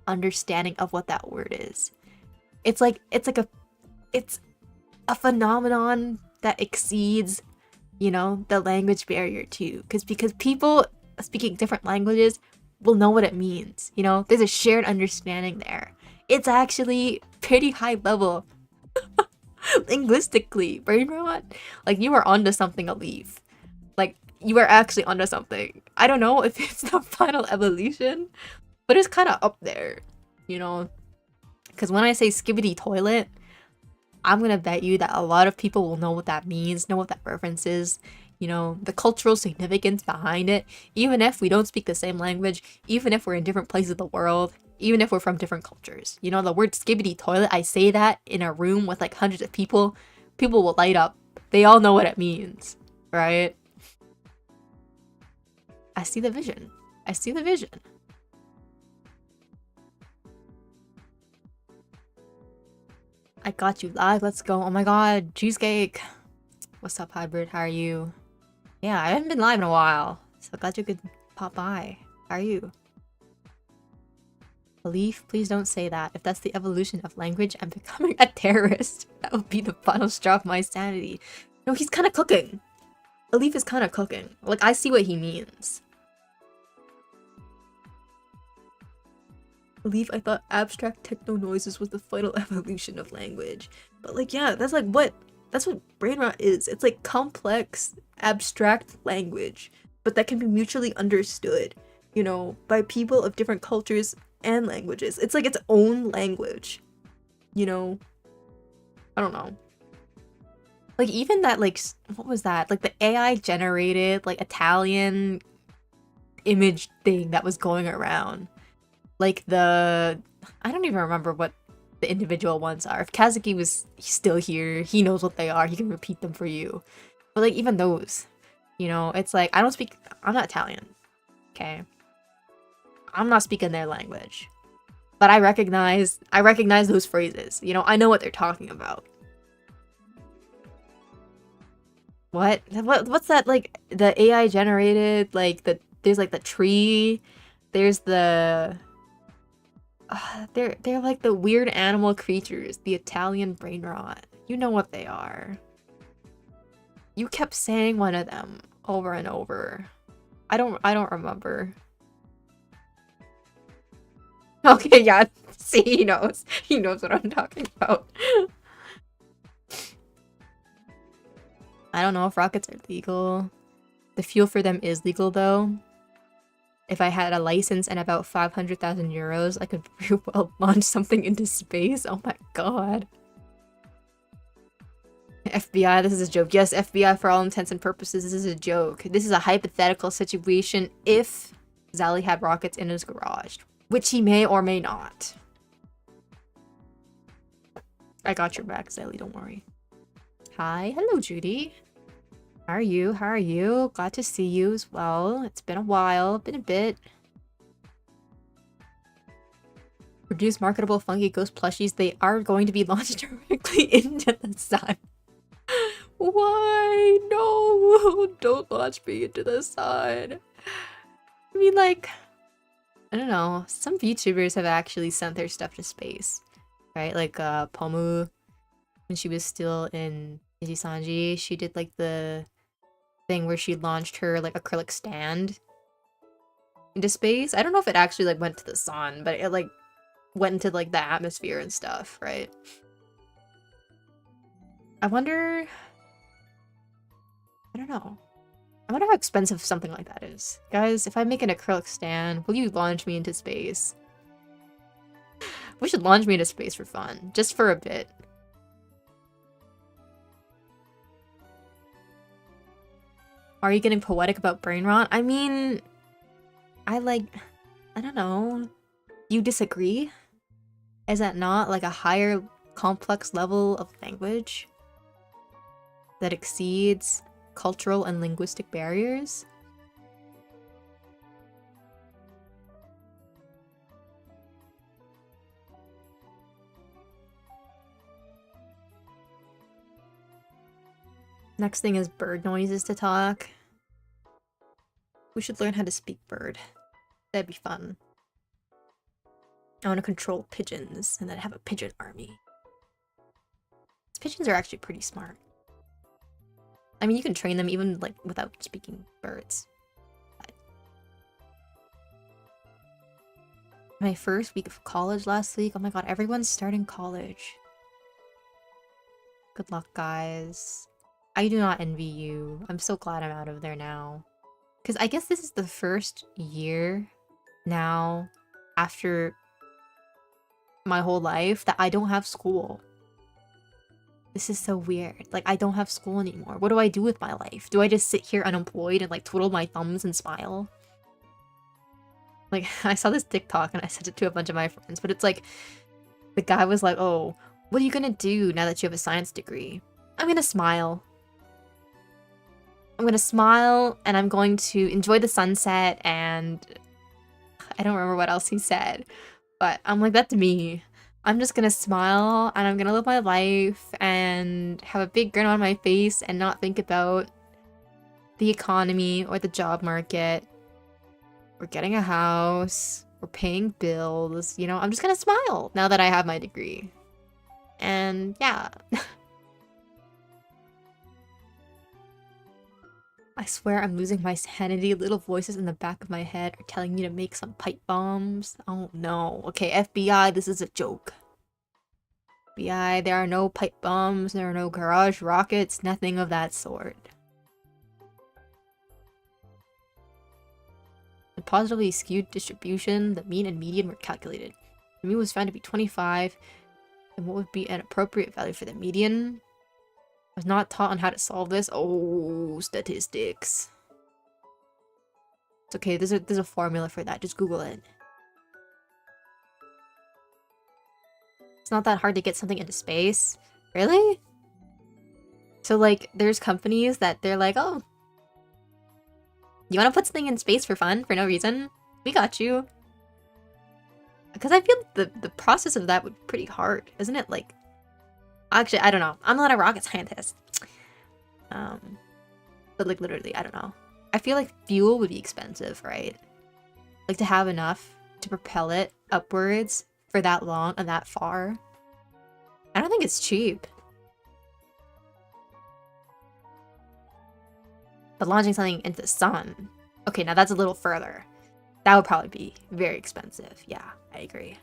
understanding of what that word is. It's a phenomenon that exceeds, you know, the language barrier too. Because people speaking different languages will know what it means. You know, there's a shared understanding there. It's actually pretty high level. Linguistically, brain rot. Like you are onto something, Alif. Like you are actually onto something. I don't know if it's the final evolution, but it's kind of up there, you know. Because when I say skibbity toilet, I'm gonna bet you that a lot of people will know what that means, know what that reference is, you know, the cultural significance behind it, even if we don't speak the same language, even if we're in different places of the world, even if we're from different cultures. You know, the word skibbity toilet, I say that in a room with like hundreds of people, people will light up. They all know what it means, right? I see the vision. I see the vision. I got you live. Let's go. Oh my god, cheesecake. What's up, hybrid? How are you? Yeah, I haven't been live in a while, so glad you could pop by. How are you? Belief, please don't say that. If that's the evolution of language, I'm becoming a terrorist. That would be the final straw of my sanity. No, he's kind of cooking. Belief is kind of cooking. Like, I see what he means. Belief, I thought abstract techno noises was the final evolution of language. But like, yeah, that's like what... That's what brain rot is. It's like complex, abstract language, but that can be mutually understood, you know, by people of different cultures and languages. It's like its own language, you know. I don't know. Like even that, like, what was that? Like the AI generated like Italian image thing that was going around. Like the, I don't even remember what the individual ones are. If Kazuki was still here, he knows what they are. He can repeat them for you. But like even those, you know, it's like I'm not Italian. Okay. I'm not speaking their language. But I recognize those phrases. You know, I know what they're talking about. What's that, like the AI generated, like there's like the tree, there's the they're like the weird animal creatures, the Italian brain rot. You know what they are. You kept saying one of them over and over. I don't remember. Okay, yeah. See, he knows. He knows what I'm talking about. I don't know if rockets are legal. The fuel for them is legal though. If I had a license and about 500,000 euros, I could very well launch something into space. Oh my god. FBI, this is a joke. Yes, FBI, for all intents and purposes, this is a joke. This is a hypothetical situation if Zally had rockets in his garage, which he may or may not. I got your back, Zally, don't worry. Hi, hello, Judy. How are you? How are you? Glad to see you as well. It's been a while, been a bit. Produce marketable Funkyghosts plushies. They are going to be launched directly into the sun. Why? No! Don't launch me into the sun. I mean, like, I don't know. Some VTubers have actually sent their stuff to space, right? Like, Pomu, when she was still in Ijisanji, she did, like, the thing where she launched her, like, acrylic stand into space. I don't know if it actually, like, went to the sun, but it, like, went into, like, the atmosphere and stuff, right? I wonder... I don't know. I wonder how expensive something like that is. Guys, if I make an acrylic stand, will you launch me into space? We should launch me into space for fun. Just for a bit. Are you getting poetic about brain rot? I mean... I don't know. You disagree? Is that not like a higher complex level of language that exceeds cultural and linguistic barriers? Next thing is bird noises to talk. We should learn how to speak bird. That'd be fun. I want to control pigeons and then have a pigeon army. Pigeons are actually pretty smart. I mean, you can train them even, like, without speaking birds. But... my first week of college last week. Oh my god, everyone's starting college. Good luck, guys. I do not envy you. I'm so glad I'm out of there now. Because I guess this is the first year now after my whole life that I don't have school. This is so weird. Like, I don't have school anymore. What do I do with my life? Do I just sit here unemployed and, like, twiddle my thumbs and smile? Like, I saw this TikTok and I sent it to a bunch of my friends, but it's like, the guy was like, oh, what are you gonna do now that you have a science degree? I'm gonna smile. I'm gonna smile and I'm going to enjoy the sunset and... I don't remember what else he said, but I'm like, that's me. I'm just gonna smile and I'm gonna live my life and have a big grin on my face and not think about the economy or the job market or getting a house or paying bills. You know, I'm just gonna smile now that I have my degree. And yeah. I swear I'm losing my sanity. Little voices in the back of my head are telling me to make some pipe bombs. Oh no. Okay, FBI, this is a joke. FBI, there are no pipe bombs, there are no garage rockets, nothing of that sort. The positively skewed distribution, the mean and median were calculated. The mean was found to be 25, and what would be an appropriate value for the median? I was not taught on how to solve this. Oh, statistics. It's okay, there's a formula for that. Just Google it. It's not that hard to get something into space. Really? So, like, there's companies that they're like, oh, you want to put something in space for fun, for no reason? We got you. Because I feel the process of that would be pretty hard, isn't it? Like, actually, I don't know. I'm not a rocket scientist. But, like, literally, I don't know. I feel like fuel would be expensive, right? Like, to have enough to propel it upwards for that long and that far. I don't think it's cheap. But launching something into the sun... okay, now that's a little further. That would probably be very expensive. Yeah, I agree.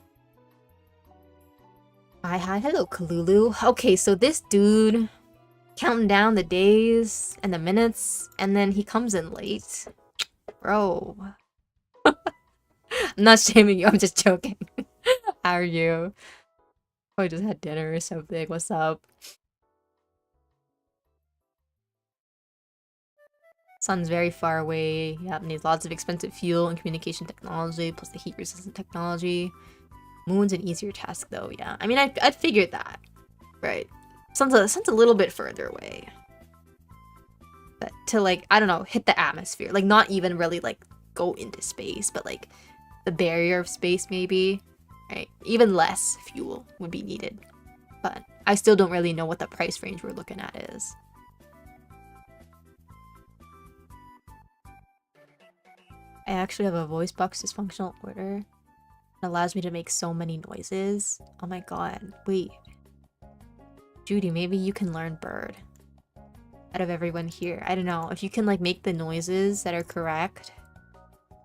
Hi, hello, Kalulu. Okay, so this dude counting down the days and the minutes, and then he comes in late. Bro. I'm not shaming you, I'm just joking. How are you? Probably just had dinner or something. What's up? Sun's very far away. Yep, needs lots of expensive fuel and communication technology, plus the heat-resistant technology. Moon's an easier task, though, yeah. I mean, I'd figured that, right? Sun's a little bit further away. But to, like, I don't know, hit the atmosphere. Like, not even really, like, go into space, but, like, the barrier of space, maybe. Right? Even less fuel would be needed. But I still don't really know what the price range we're looking at is. I actually have a voice box dysfunctional order. It allows me to make so many noises. Oh my god. Wait. Judy, maybe you can learn bird. Out of everyone here. I don't know. If you can like make the noises that are correct.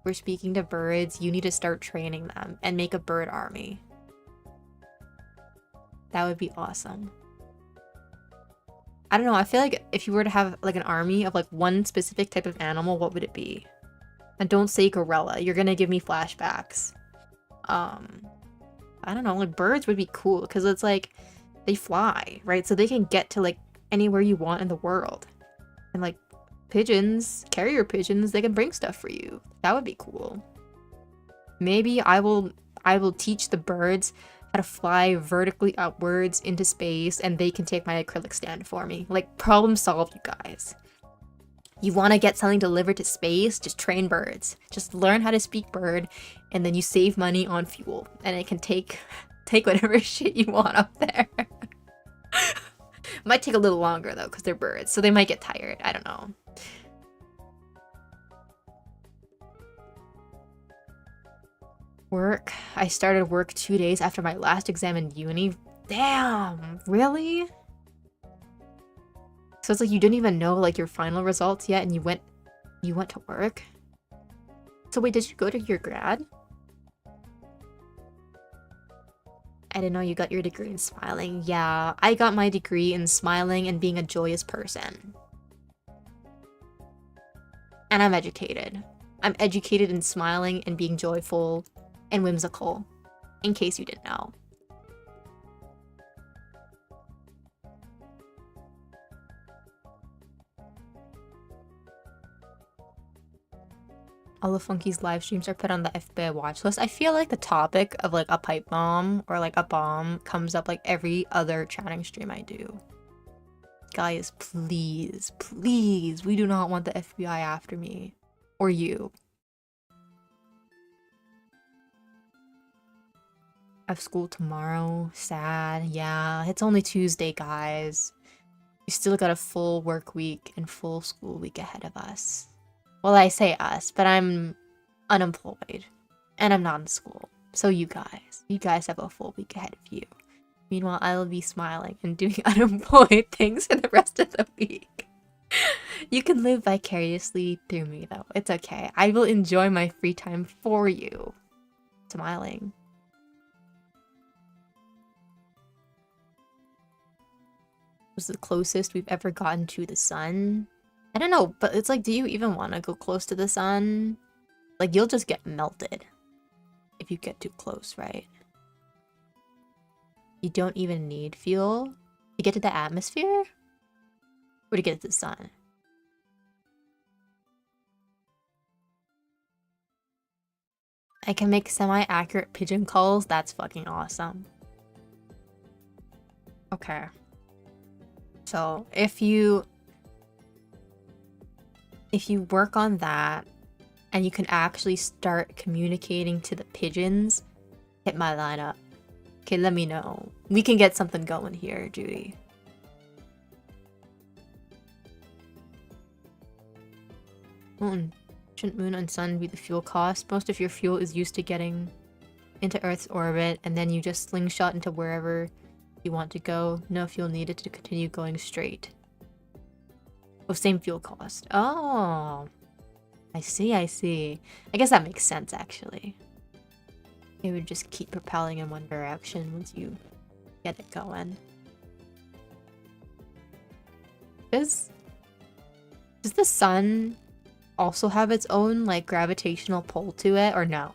We're speaking to birds. You need to start training them and make a bird army. That would be awesome. I don't know. I feel like if you were to have like an army of like one specific type of animal, what would it be? And don't say gorilla. You're gonna give me flashbacks. I don't know. Like birds would be cool because it's like they fly, right? So they can get to like anywhere you want in the world. And like pigeons, carrier pigeons, they can bring stuff for you. That would be cool. Maybe I will teach the birds how to fly vertically upwards into space and they can take my acrylic stand for me. Like problem solved, you guys. You want to get something delivered to space? Just train birds. Just learn how to speak bird and then you save money on fuel and it can take whatever shit you want up there. Might take a little longer though because they're birds, so they might get tired. I don't know. Work. I started work 2 days after my last exam in uni. Damn, really? So it's like you didn't even know like your final results yet and you went to work? So wait, did you go to your grad? I didn't know you got your degree in smiling. Yeah, I got my degree in smiling and being a joyous person. And I'm educated. I'm educated in smiling and being joyful and whimsical, in case you didn't know. All of Funky's live streams are put on the FBI watch list. I feel like the topic of like a pipe bomb or like a bomb comes up like every other chatting stream I do. Guys, please, please, we do not want the FBI after me. Or you. I have school tomorrow. Sad. Yeah, it's only Tuesday, guys. We still got a full work week and full school week ahead of us. Well, I say us, but I'm unemployed. And I'm not in school. So you guys have a full week ahead of you. Meanwhile, I will be smiling and doing unemployed things for the rest of the week. You can live vicariously through me, though. It's okay. I will enjoy my free time for you. Smiling. Was the closest we've ever gotten to the sun? I don't know, but it's like, do you even want to go close to the sun? Like, you'll just get melted if you get too close, right? You don't even need fuel to get to the atmosphere? Or to get to the sun? I can make semi-accurate pigeon calls? That's fucking awesome. Okay. So, if you work on that and you can actually start communicating to the pigeons, hit my line up. Okay, let me know. We can get something going here, Judy. Shouldn't moon and sun be the fuel cost? Most of your fuel is used to getting into Earth's orbit, and then you just slingshot into wherever you want to go. No fuel needed to continue going straight. Oh, same fuel cost. Oh, I see, I see. I guess that makes sense, actually. It would just keep propelling in one direction once you get it going. Does the sun also have its own, like, gravitational pull to it, or no?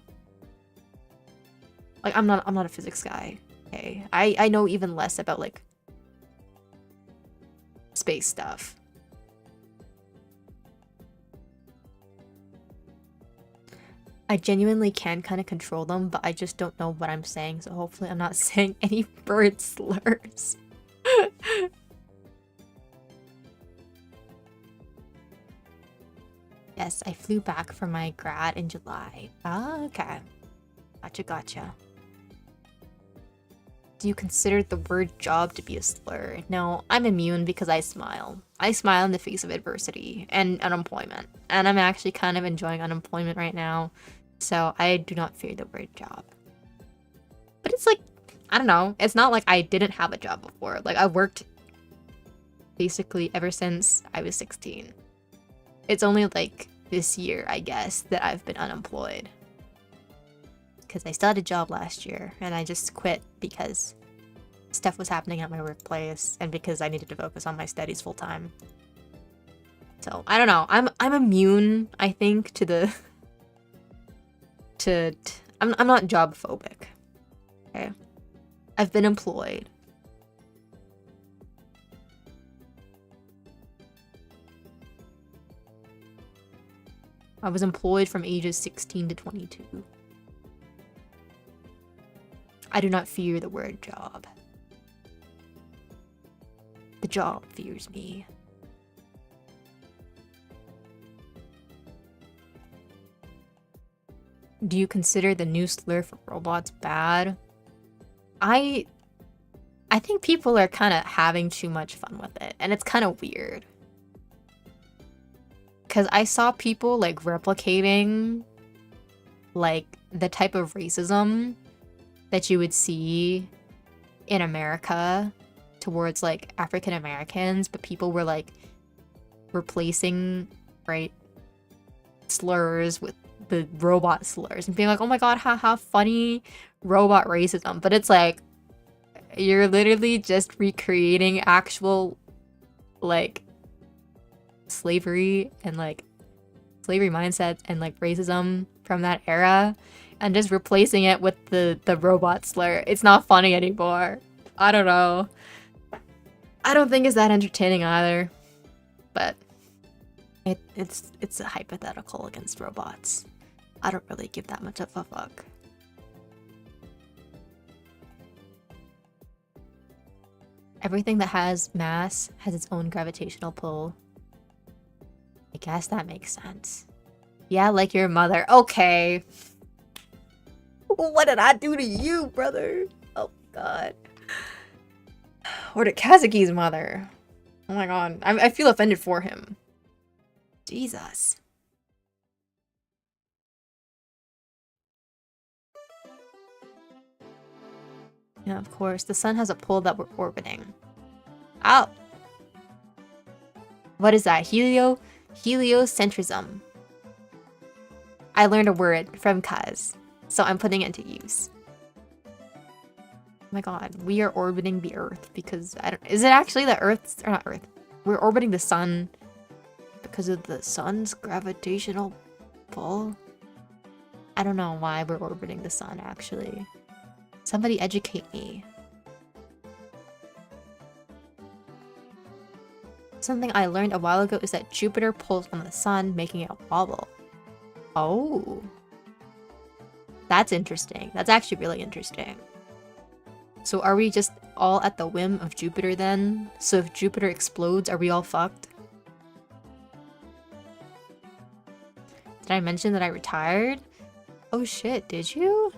Like, I'm not a physics guy. Okay, I know even less about like space stuff. I genuinely can kind of control them, but I just don't know what I'm saying, so hopefully I'm not saying any bird slurs. Yes, I flew back from my grad in July. Ah, okay. Gotcha. Do you consider the word job to be a slur? No, I'm immune because I smile. I smile in the face of adversity and unemployment. And I'm actually kind of enjoying unemployment right now. So I do not fear the word job. But it's like, I don't know. It's not like I didn't have a job before. Like, I worked basically ever since I was 16. It's only like this year, I guess, that I've been unemployed. Because I still had a job last year, and I just quit because stuff was happening at my workplace, and because I needed to focus on my studies full time. So I don't know. I'm immune, I think, to the I'm not job phobic. Okay, I've been employed. I was employed from ages 16 to 22. I do not fear the word job. The job fears me. Do you consider the new slur for robots bad? I think people are kind of having too much fun with it, and it's kind of weird. Because I saw people like replicating like the type of racism that you would see in America towards like African Americans, but people were like replacing, right, slurs with the robot slurs and being like, oh my god, haha, funny robot racism. But it's like, you're literally just recreating actual like slavery and like slavery mindsets and like racism from that era and just replacing it with the robot slur. It's not funny anymore. I don't know. I don't think it's that entertaining either. But it's a hypothetical against robots. I don't really give that much of a fuck. Everything that has mass has its own gravitational pull. I guess that makes sense. Yeah, like your mother. Okay. What did I do to you, brother? Oh, God. Or to Kazuki's mother. Oh my god. I feel offended for him. Jesus. Yeah, of course. The sun has a pole that we're orbiting. Oh. What is that? Heliocentrism. I learned a word from Kaz, so I'm putting it into use. Oh my god, we are orbiting the Earth because I don't. Is it actually the Earth's or not Earth? We're orbiting the sun because of the sun's gravitational pull. I don't know why we're orbiting the sun actually. Somebody educate me. Something I learned a while ago is that Jupiter pulls on the sun, making it wobble. Oh. That's interesting. That's actually really interesting. So are we just all at the whim of Jupiter then? So if Jupiter explodes, are we all fucked? Did I mention that I retired? Oh shit, did you?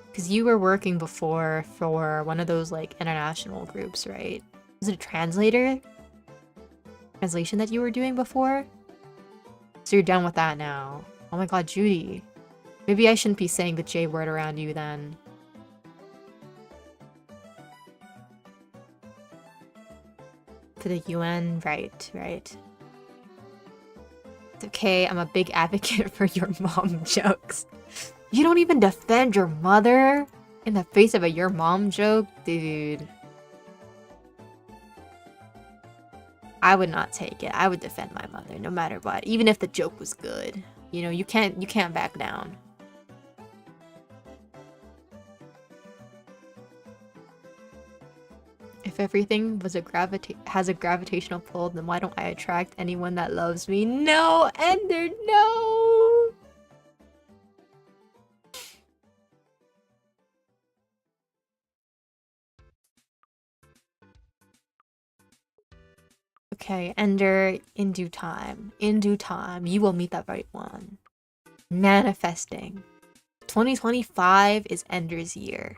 Because you were working before for one of those like international groups, right? Was it a translation that you were doing before? So you're done with that now. Oh my god, Judy. Maybe I shouldn't be saying the J word around you then. To the UN, right. It's okay, I'm a big advocate for your mom jokes. You don't even defend your mother in the face of a your mom joke? Dude. I would not take it. I would defend my mother no matter what, even if the joke was good. You know, you can't back down. If everything was has a gravitational pull, then why don't I attract anyone that loves me? No, Ender, no! Okay, Ender, in due time, you will meet that right one. Manifesting. 2025 is Ender's year.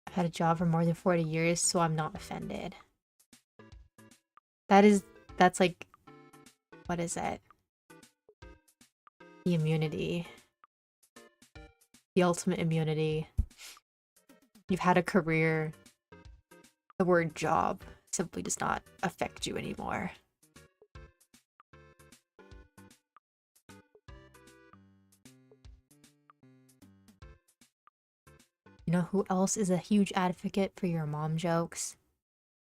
I've had a job for more than 40 years, so I'm not offended. That's like, what is it? The immunity. The ultimate immunity. You've had a career. The word job simply does not affect you anymore. You know who else is a huge advocate for your mom jokes?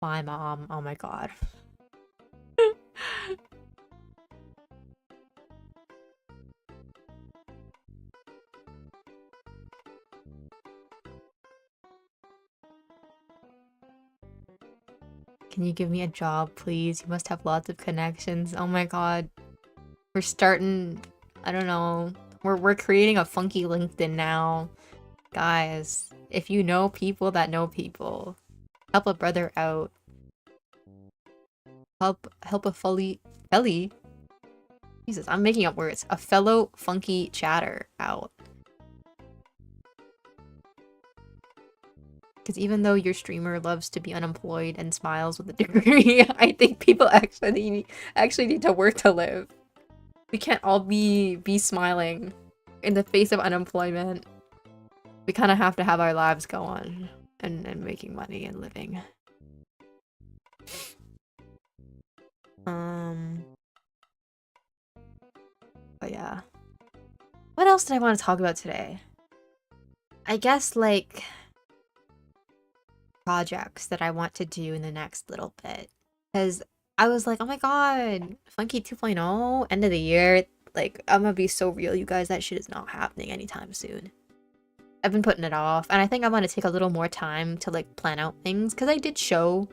My mom. Oh my god. Can you give me a job, please? You must have lots of connections. Oh my god. We're starting... I don't know. We're creating a funky LinkedIn now. Guys, if you know people that know people, help a brother out. Help a felly. Jesus, I'm making up words. A fellow funky chatter out. Because even though your streamer loves to be unemployed and smiles with a degree, I think people actually need to work to live. We can't all be smiling in the face of unemployment. We kind of have to have our lives go on and making money and living. But yeah. What else did I want to talk about today? I guess, like, projects that I want to do in the next little bit. Because I was like, oh my god, Funky 2.0, end of the year. Like, I'm gonna be so real, you guys, that shit is not happening anytime soon. I've been putting it off, and I think I want to take a little more time to, like, plan out things. Because I did show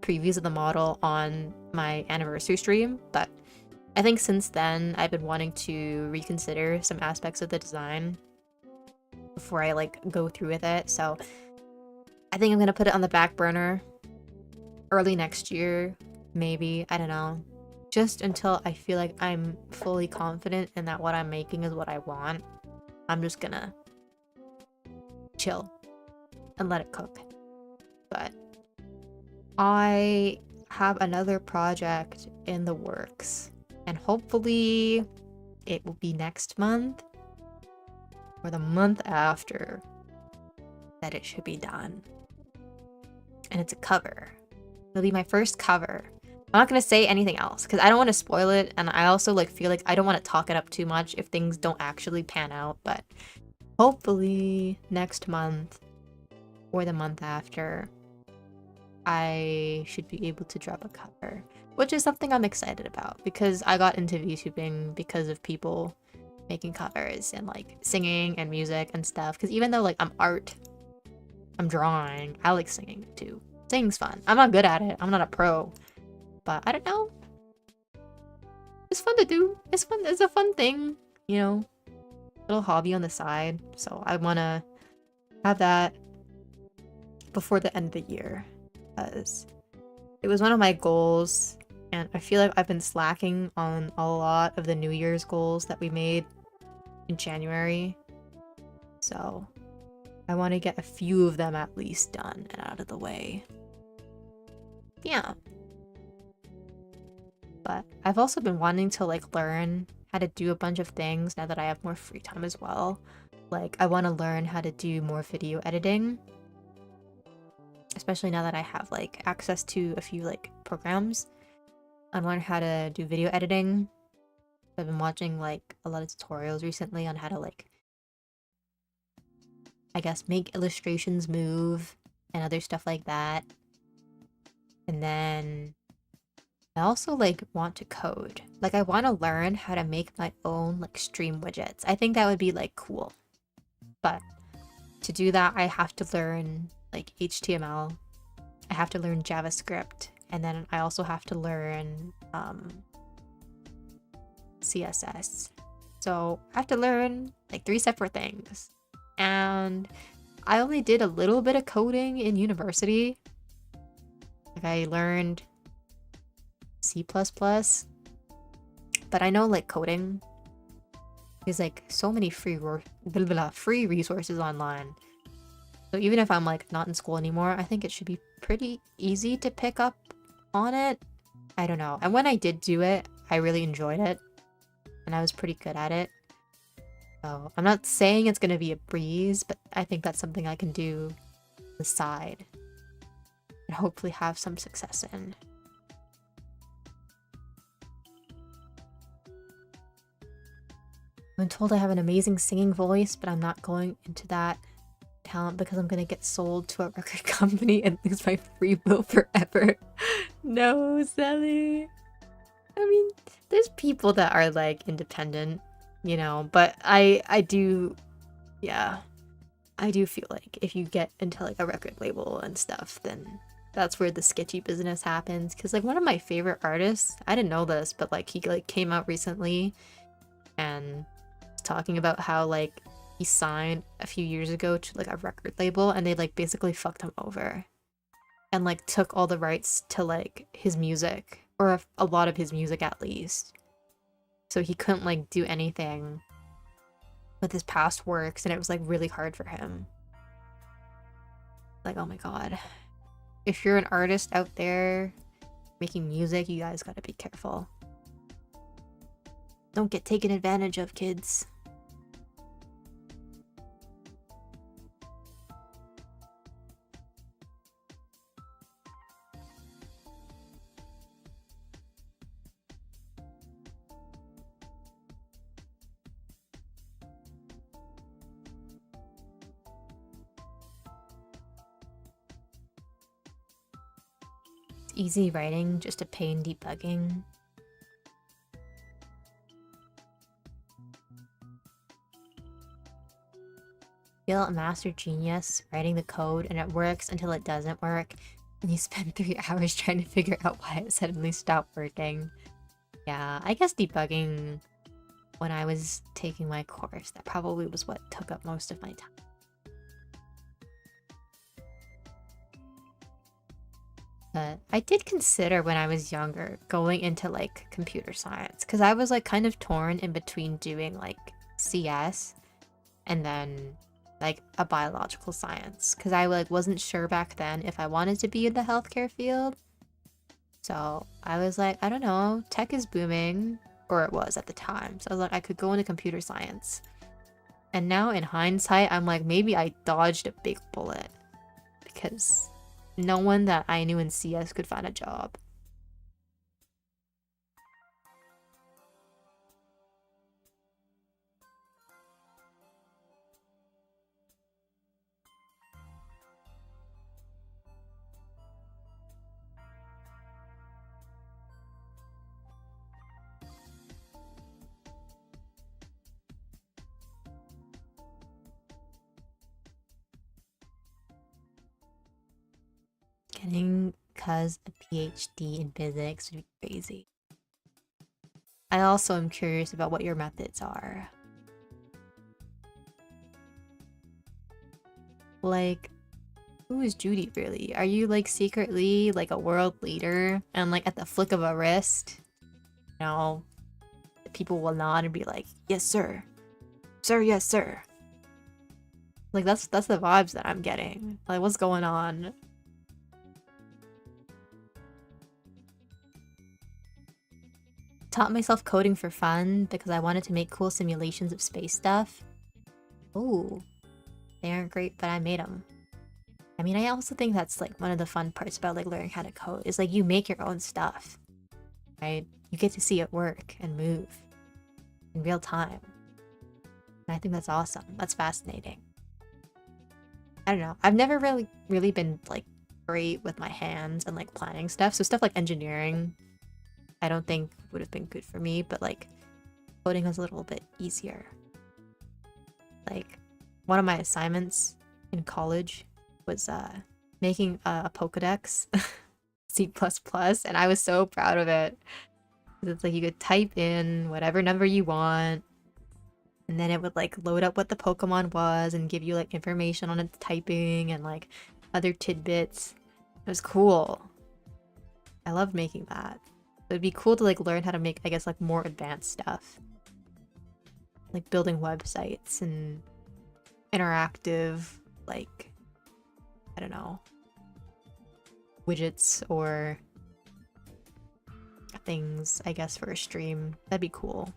previews of the model on my anniversary stream, but I think since then, I've been wanting to reconsider some aspects of the design before I, like, go through with it, so I think I'm gonna put it on the back burner early next year, maybe, I don't know. Just until I feel like I'm fully confident in that what I'm making is what I want. I'm just gonna chill and let it cook. But I have another project in the works, and hopefully it will be next month or the month after that it should be done. And it's a cover. It'll be my first cover. I'm not gonna say anything else because I don't want to spoil it, and I also like feel like I don't want to talk it up too much if things don't actually pan out, but hopefully next month or the month after I should be able to drop a cover, which is something I'm excited about because I got into VTubing because of people making covers and like singing and music and stuff. Because even though like I'm drawing, I like singing too. Singing's fun. I'm not good at it. I'm not a pro, but I don't know. It's fun to do. It's fun. It's a fun thing, you know, little hobby on the side. So I want to have that before the end of the year because it was one of my goals, and I feel like I've been slacking on a lot of the New Year's goals that we made in January. So I want to get a few of them at least done and out of the way. Yeah. But I've also been wanting to like learn how to do a bunch of things now that I have more free time as well. Like I want to learn how to do more video editing, especially now that I have like access to a few like programs. I learn how to do video editing. I've been watching like a lot of tutorials recently on how to like, I guess, make illustrations move and other stuff like that. And then I also like want to code. Like I want to learn how to make my own like stream widgets. I think that would be like cool. But to do that, I have to learn like HTML. I have to learn JavaScript, and then I also have to learn CSS. So I have to learn like 3 separate things. And I only did a little bit of coding in university. Like I learned C++, but I know like coding is like so many free resources online. So even if I'm like not in school anymore, I think it should be pretty easy to pick up on it. I don't know. And when I did do it, I really enjoyed it. And I was pretty good at it. So I'm not saying it's going to be a breeze, but I think that's something I can do on the side. And hopefully have some success in. I'm told I have an amazing singing voice, but I'm not going into that talent because I'm gonna get sold to a record company and lose my free will forever. No, Sally. I mean, there's people that are like independent, you know, but I do, yeah, I do feel like if you get into like a record label and stuff, then that's where the sketchy business happens. Because like one of my favorite artists, I didn't know this, but like he like came out recently and was talking about how like he signed a few years ago to like a record label and they like basically fucked him over and like took all the rights to like his music, or a lot of his music at least. So he couldn't like do anything with his past works, and it was like really hard for him. Like, oh my god. If you're an artist out there making music, you guys gotta be careful. Don't get taken advantage of, kids. Easy writing, just a pain debugging. Feel a master genius writing the code and it works until it doesn't work, and you spend 3 hours trying to figure out why it suddenly stopped working. Yeah, I guess debugging when I was taking my course, that probably was what took up most of my time. But I did consider when I was younger going into like computer science, because I was like kind of torn in between doing like CS and then like a biological science, because I like wasn't sure back then if I wanted to be in the healthcare field. So I was like, I don't know, tech is booming, or it was at the time. So I was like, I could go into computer science. And now in hindsight, I'm like, maybe I dodged a big bullet, because no one that I knew in CS could find a job. Getting cuz a PhD in physics would be crazy. I also am curious about what your methods are. Like, who is Judy really? Are you like secretly like a world leader and like at the flick of a wrist, you know, people will nod and be like, yes sir. Sir, yes sir. Like that's the vibes that I'm getting. Like what's going on? Taught myself coding for fun because I wanted to make cool simulations of space stuff. Ooh, they aren't great, but I made them. I mean, I also think that's like one of the fun parts about like learning how to code is like you make your own stuff, right? You get to see it work and move in real time. And I think that's awesome. That's fascinating. I don't know. I've never really been like great with my hands and like planning stuff. So stuff like engineering, I don't think would have been good for me, but like coding was a little bit easier. Like one of my assignments in college was making a Pokedex C++, and I was so proud of it. It's like you could type in whatever number you want, and then it would like load up what the Pokemon was and give you like information on its typing and like other tidbits. It was cool. I loved making that. It'd be cool to like learn how to make, I guess, like more advanced stuff. Like building websites and interactive, like, I don't know, widgets or things, I guess, for a stream. That'd be cool.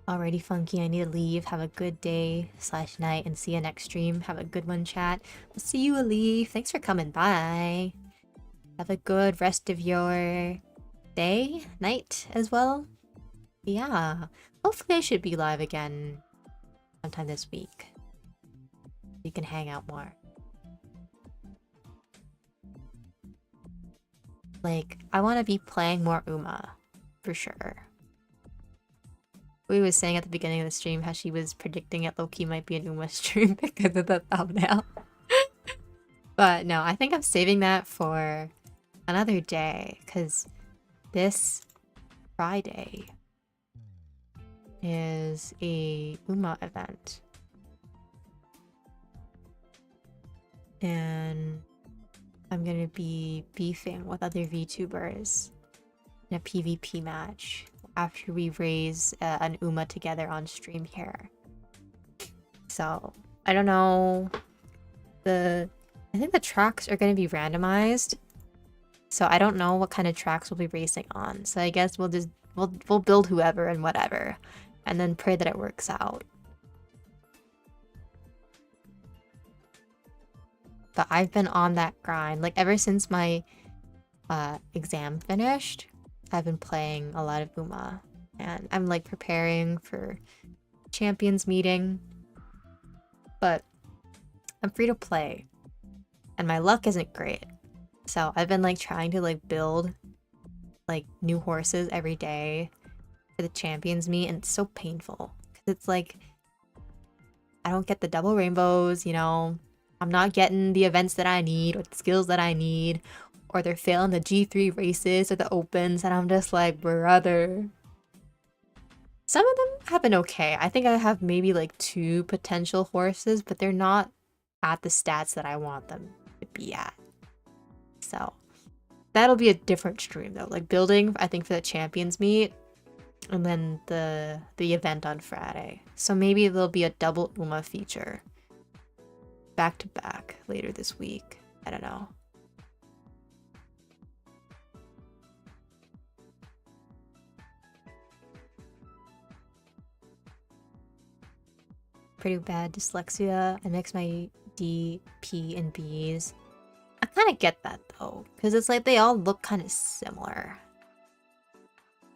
Alrighty, Funky, I need to leave. Have a good day/night and see you next stream. Have a good one, chat. We'll see you, Alif. Thanks for coming by. Have a good rest of your day, night as well. Yeah, hopefully I should be live again sometime this week. We can hang out more. Like, I want to be playing more Uma, for sure. We was saying at the beginning of the stream how she was predicting it low-key might be an Uma stream because of the thumbnail. But no, I think I'm saving that for another day, because this Friday is a Uma event. And I'm gonna be beefing with other VTubers in a PvP match after we raise an Uma together on stream here. So, I don't know. I think the tracks are gonna be randomized. So I don't know what kind of tracks we'll be racing on. So I guess we'll build whoever and whatever, and then pray that it works out. But I've been on that grind, like ever since my exam finished. I've been playing a lot of Uma, and I'm like preparing for champions meeting. But I'm free to play, and my luck isn't great. So I've been like trying to like build like new horses every day for the champions meet, and it's so painful because it's like I don't get the double rainbows, you know. I'm not getting the events that I need or the skills that I need, or they're failing the G3 races or the opens, and I'm just like, brother. Some of them have been okay. I think I have maybe like 2 potential horses, but they're not at the stats that I want them to be at. So that'll be a different stream though, like building, I think, for the champions meet, and then the event on Friday. So maybe there'll be a double Uma feature back to back later this week. I don't know. Pretty bad dyslexia. I mix my D, P, and B's. I kind of get that though, because it's like they all look kind of similar.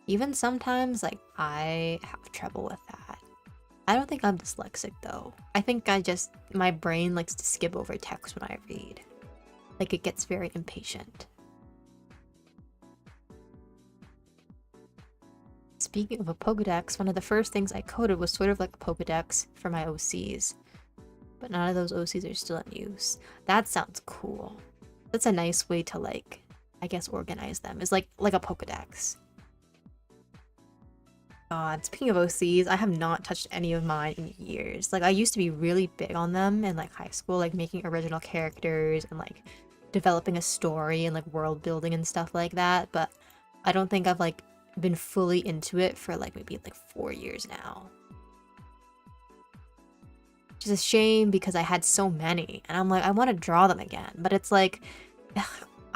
Even sometimes, like, I have trouble with that. I don't think I'm dyslexic though. I think my brain likes to skip over text when I read. Like, it gets very impatient. Speaking of a Pokedex, one of the first things I coded was sort of like a Pokedex for my OCs. But none of those OCs are still in use. That sounds cool. That's a nice way to, like, I guess organize them. Is like a Pokedex. God, speaking of OCs, I have not touched any of mine in years. Like, I used to be really big on them in like high school, like making original characters and like developing a story and like world building and stuff like that. But I don't think I've like been fully into it for like maybe like 4 years now. Which is a shame because I had so many and I'm like, I want to draw them again, but it's like,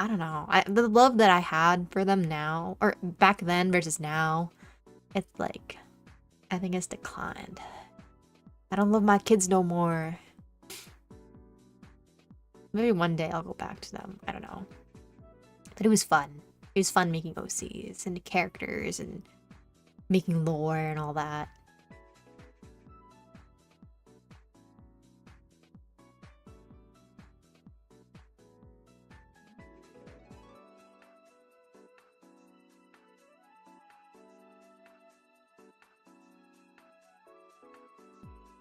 I don't know. The love that I had for them now, or back then versus now, it's like, I think it's declined. I don't love my kids no more. Maybe one day I'll go back to them. I don't know. But it was fun. It was fun making OCs and characters and making lore and all that.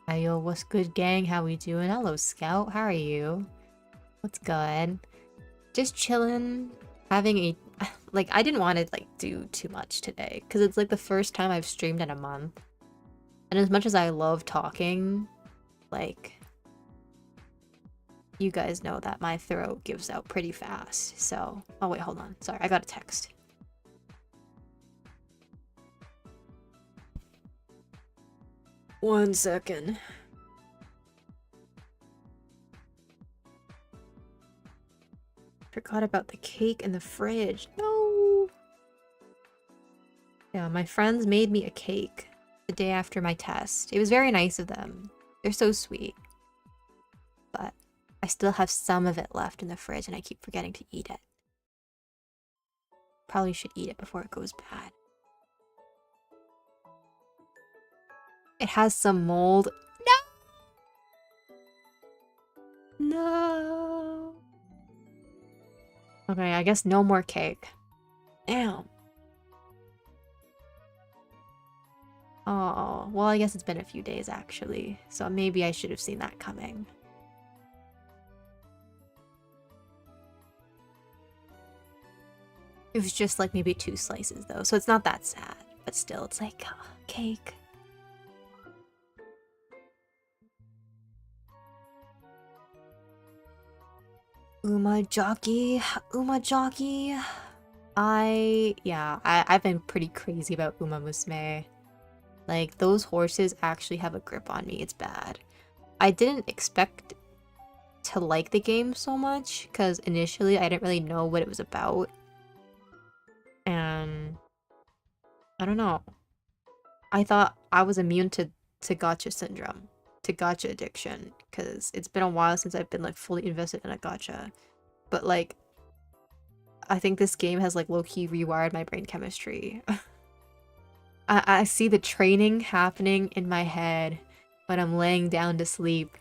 Hey, yo, what's good, gang? How we doing? Hello, Scout. How are you? What's good? Just chilling, having a like. I didn't want to like do too much today because it's like the first time I've streamed in a month, and as much as I love talking, like you guys know that my throat gives out pretty fast. So, oh wait, hold on. Sorry, I got a text. One second. Forgot about the cake in the fridge. No. Yeah, my friends made me a cake the day after my test. It was very nice of them. They're so sweet. But I still have some of it left in the fridge and I keep forgetting to eat it. Probably should eat it before it goes bad. It has some mold. No! No! Okay, I guess no more cake. Damn. Oh, well, I guess it's been a few days actually, so maybe I should have seen that coming. It was just like maybe 2 slices though, so it's not that sad, but still, it's like cake. Uma jockey. I've been pretty crazy about Uma Musume. Like, those horses actually have a grip on me. It's bad. I didn't expect to like the game so much, because initially I didn't really know what it was about. And I don't know. I thought I was immune to gacha syndrome, to gacha addiction, because it's been a while since I've been like fully invested in a gacha. But like, I think this game has like low-key rewired my brain chemistry. I see the training happening in my head when I'm laying down to sleep.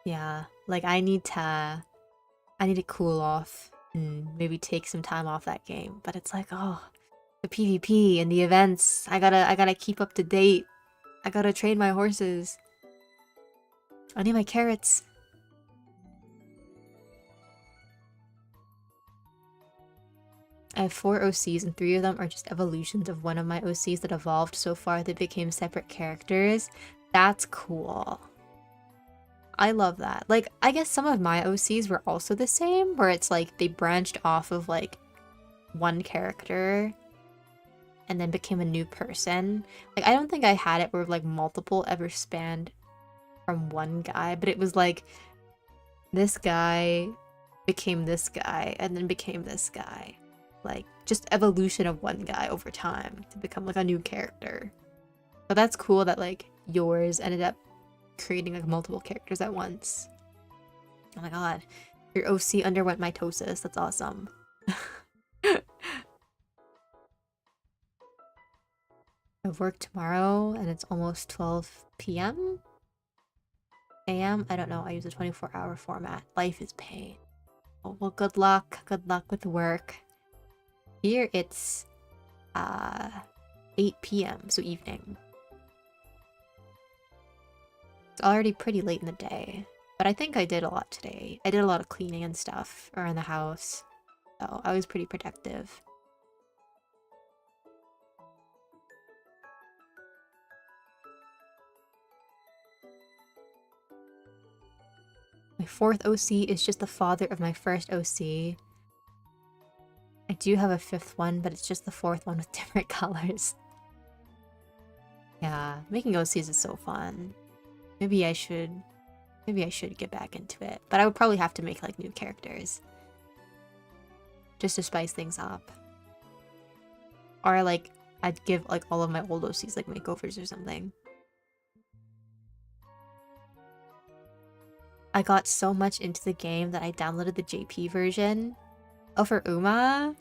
Yeah, like I need to cool off and maybe take some time off that game. But it's like, oh, the PvP and the events. I gotta keep up to date. I gotta train my horses. I need my carrots. I have 4 OCs and 3 of them are just evolutions of one of my OCs that evolved so far they became separate characters. That's cool. I love that. Like, I guess some of my OCs were also the same, where it's like they branched off of like one character and then became a new person. Like, I don't think I had it where like multiple ever spanned from one guy, but it was like this guy became this guy and then became this guy. Like, just evolution of one guy over time to become like a new character. But that's cool that like yours ended up creating like multiple characters at once. Oh my god, your OC underwent mitosis. That's awesome. I have work tomorrow and it's almost 12 p.m. a.m. I don't know. I use a 24-hour format. Life is pain. Oh, well, good luck. Good luck with work. Here it's 8 p.m. so evening. It's already pretty late in the day, but I think I did a lot today. I did a lot of cleaning and stuff around the house, so I was pretty productive. My 4th OC is just the father of my 1st OC. I do have a 5th one, but it's just the 4th one with different colors. Yeah, making OCs is so fun. Maybe I should get back into it. But I would probably have to make like new characters. Just to spice things up. Or like I'd give like all of my old OCs like makeovers or something. I got so much into the game that I downloaded the JP version. Oh, for Uma?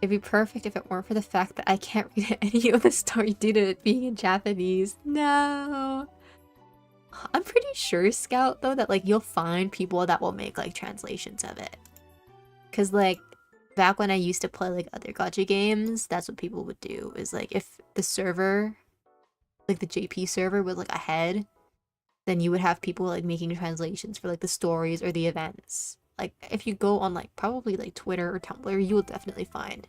It'd be perfect if it weren't for the fact that I can't read any of the story due to it being in Japanese. No. I'm pretty sure, Scout, though, that like you'll find people that will make like translations of it. Cause like back when I used to play like other gacha games, that's what people would do. Is like if the server, like the JP server, was like ahead, then you would have people like making translations for like the stories or the events. Like if you go on like probably like Twitter or Tumblr, you will definitely find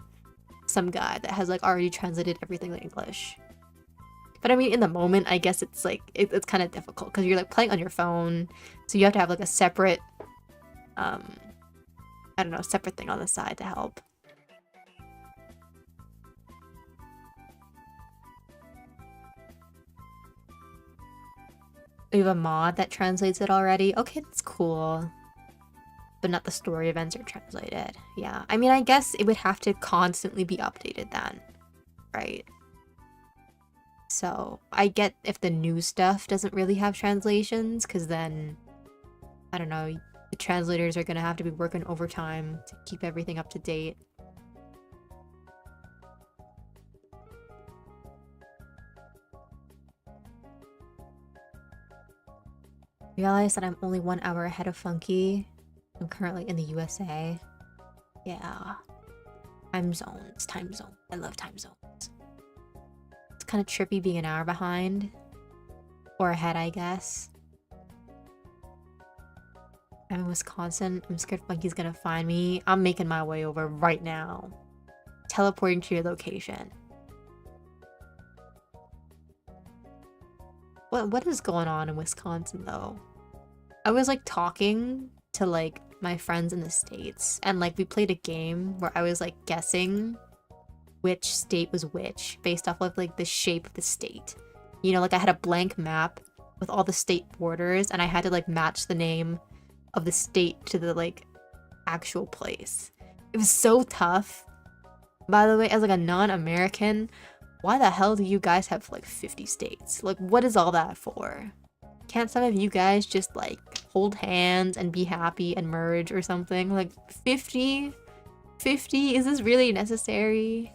some guy that has like already translated everything to English. But I mean, in the moment, I guess it's like it's kind of difficult because you're like playing on your phone, so you have to have like a separate, I don't know, separate thing on the side to help. We have a mod that translates it already. Okay, that's cool. But not the story events are translated. Yeah, I mean, I guess it would have to constantly be updated then, right? So I get if the new stuff doesn't really have translations, because then, I don't know, the translators are gonna have to be working overtime to keep everything up to date. Realize that I'm only 1 hour ahead of Funky. I'm currently in the USA. Yeah. Time zones. Time zone. I love time zones. It's kind of trippy being an hour behind. Or ahead, I guess. I'm in Wisconsin. I'm scared Funky's gonna find me. I'm making my way over right now. Teleporting to your location. What is going on in Wisconsin, though? I was like talking to like my friends in the States, and like we played a game where I was like guessing which state was which based off of like the shape of the state. You know, like I had a blank map with all the state borders, and I had to like match the name of the state to the like actual place. It was so tough. By the way, as like a non-American, why the hell do you guys have like 50 states? Like, what is all that for? Can't some of you guys just like hold hands and be happy and merge or something? Like 50? 50? Is this really necessary?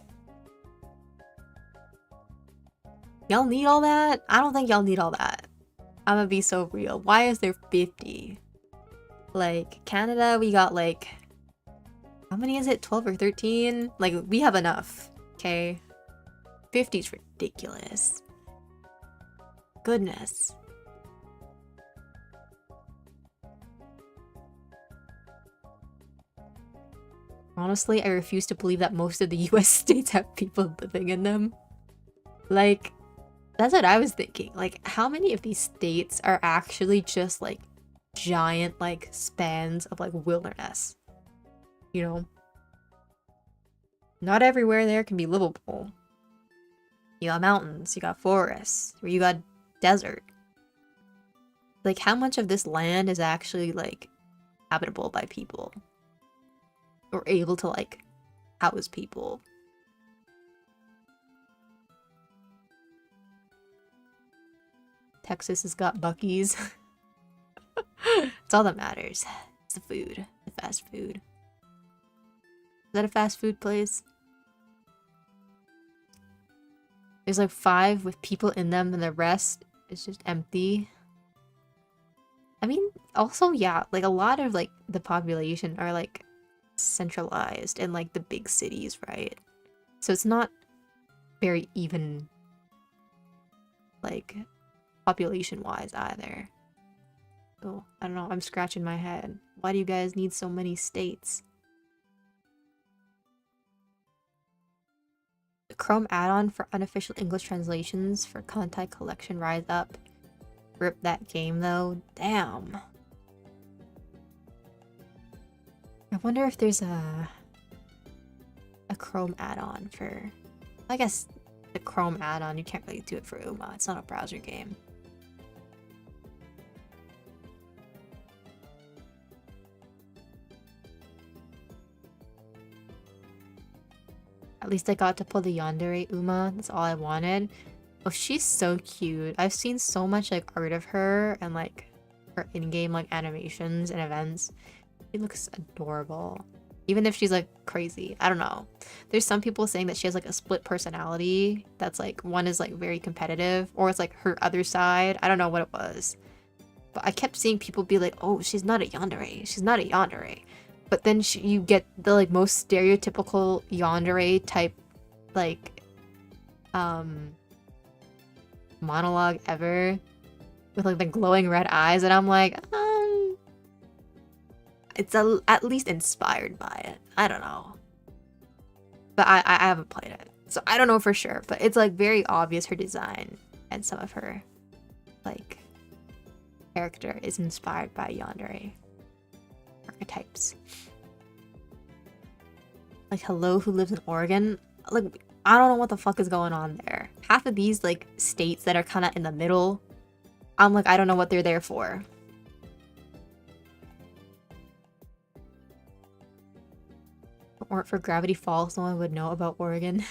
Y'all need all that? I don't think y'all need all that. I'm gonna be so real. Why is there 50? Like, Canada, we got like... How many is it? 12 or 13? Like, we have enough, okay? 50's ridiculous. Goodness. Honestly, I refuse to believe that most of the US states have people living in them. Like, that's what I was thinking. Like, how many of these states are actually just like giant like spans of like wilderness? You know? Not everywhere there can be livable. You got mountains, you got forests, or you got desert. Like, how much of this land is actually like habitable by people? Or able to like house people? Texas has got Buc-ee's. It's all that matters. It's the food. The fast food. Is that a fast food place? There's like 5 with people in them and the rest is just empty. I mean, also, yeah, like a lot of like the population are like centralized in like the big cities, right? So it's not very even like population-wise either. So, I don't know, I'm scratching my head. Why do you guys need so many states? The Chrome add-on for unofficial English translations for Kantai Collection Rise Up. Rip that game though. Damn. I wonder if there's a Chrome add-on for... I guess the Chrome add-on, you can't really do it for Uma. It's not a browser game. At least I got to pull the yandere Uma. That's all I wanted. Oh, she's so cute. I've seen so much like art of her and like her in-game like animations and events. She looks adorable. Even if she's like crazy. I don't know. There's some people saying that she has like a split personality. That's like one is like very competitive, or it's like her other side. I don't know what it was. But I kept seeing people be like, oh, she's not a yandere. She's not a yandere. But then you get the like most stereotypical yandere type like monologue ever with like the glowing red eyes, and I'm like, it's at least inspired by it. I don't know. But I haven't played it, so I don't know for sure. But it's like very obvious her design and some of her like character is inspired by yandere archetypes. Like, hello, who lives in Oregon? Like, I don't know what the fuck is going on there. Half of these like states that are kind of in the middle, I'm like, I don't know what they're there for. If it weren't for Gravity Falls, no one would know about Oregon.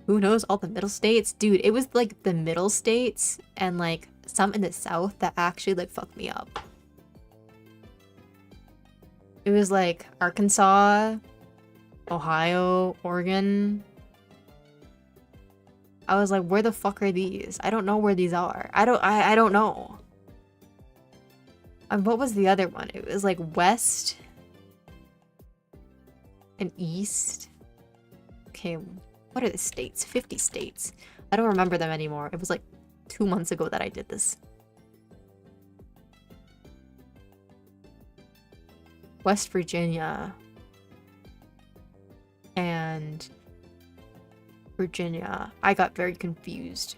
Who knows all the middle states? Dude, it was like the middle states and like some in the south that actually like fucked me up. It was like Arkansas, Ohio, Oregon. I was like, where the fuck are these? I don't know where these are. I don't know. What was the other one? It was like west and east. Okay, what are the states? 50 states. I don't remember them anymore. It was like 2 months ago that I did this. West Virginia and Virginia. I got very confused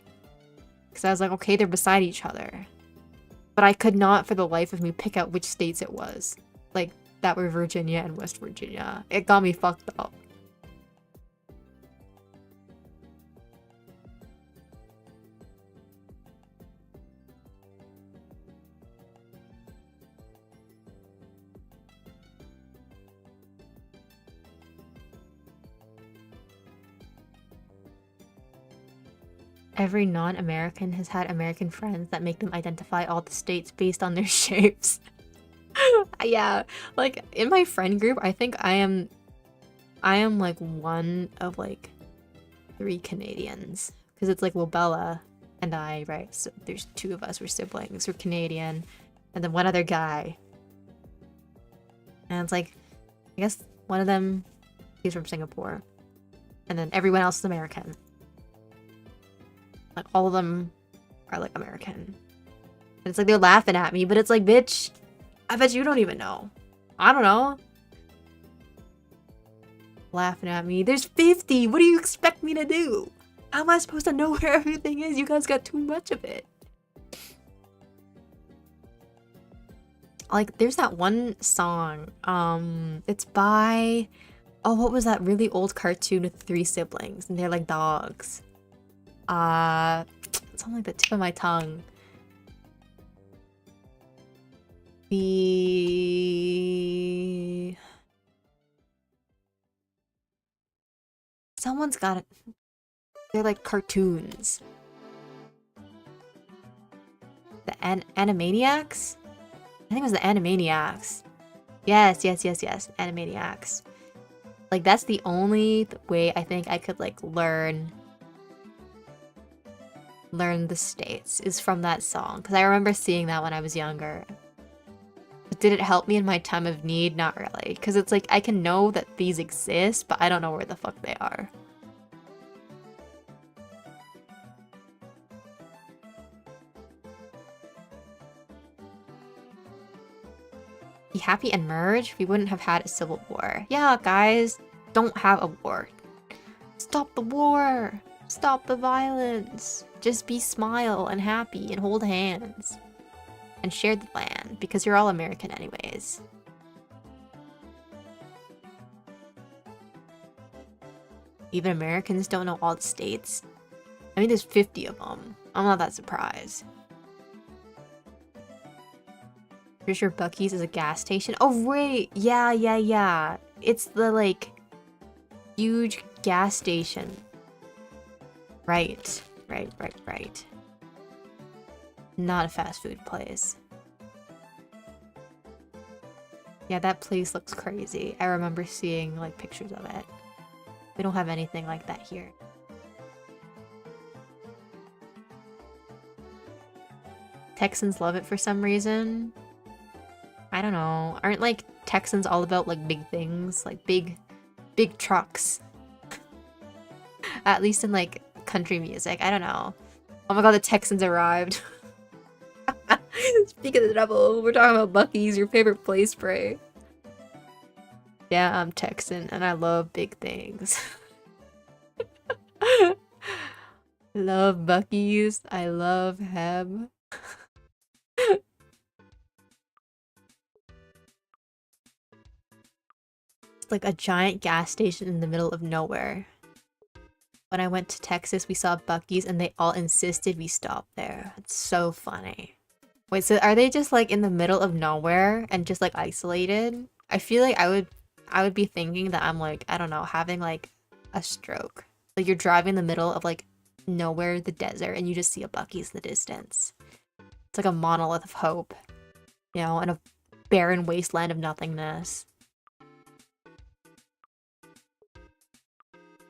because I was like, okay, they're beside each other, but I could not for the life of me pick out which states it was, like that were Virginia and West Virginia. It got me fucked up. Every non-American has had American friends that make them identify all the states based on their shapes. Yeah, like in my friend group, I think I am like one of like 3 Canadians, because it's like Lobella and I, right? So there's 2 of us, we're siblings, we're Canadian, and then one other guy. And it's like, I guess one of them, he's from Singapore, and then everyone else is American. Like, all of them are, like, American. And it's like, they're laughing at me, but it's like, bitch, I bet you don't even know. I don't know. Laughing at me. There's 50! What do you expect me to do? How am I supposed to know where everything is? You guys got too much of it. Like, there's that one song. It's by... Oh, what was that really old cartoon with 3 siblings? And they're, like, dogs. It's on like the tip of my tongue. Someone's got it. They're like cartoons. The Animaniacs? I think it was the Animaniacs. Yes. Animaniacs. Like, that's the only way I think I could like learn the states is from that song, because I remember seeing that when I was younger. But did it help me in my time of need? Not really, because it's like I can know that these exist, but I don't know where the fuck they are. Be happy and merge? We wouldn't have had a civil war. Yeah, guys, don't have a war. Stop the war! Stop the violence! Just be smile and happy and hold hands. And share the land, because you're all American anyways. Even Americans don't know all the states. I mean, there's 50 of them. I'm not that surprised. Pretty sure Buc-ee's is a gas station. Oh, wait! Yeah. It's the, like, huge gas station. Right. Not a fast food place. Yeah, that place looks crazy. I remember seeing like pictures of it. We don't have anything like that here. Texans love it for some reason. I don't know. Aren't like Texans all about like big things? Like big trucks. At least in like country music. I don't know. Oh my god, the Texans arrived. Speak of the devil, we're talking about Buc-ee's, your favorite play spray. Yeah, I'm Texan and I love big things. I love Buc-ee's. I love Heb. It's like a giant gas station in the middle of nowhere. When I went to Texas, we saw Buc-ee's and they all insisted we stop there. It's so funny. Wait, so are they just like in the middle of nowhere and just like isolated? I feel like I would be thinking that I'm like, I don't know, having like a stroke. Like you're driving in the middle of like nowhere, the desert, and you just see a Buc-ee's in the distance. It's like a monolith of hope, you know, in a barren wasteland of nothingness.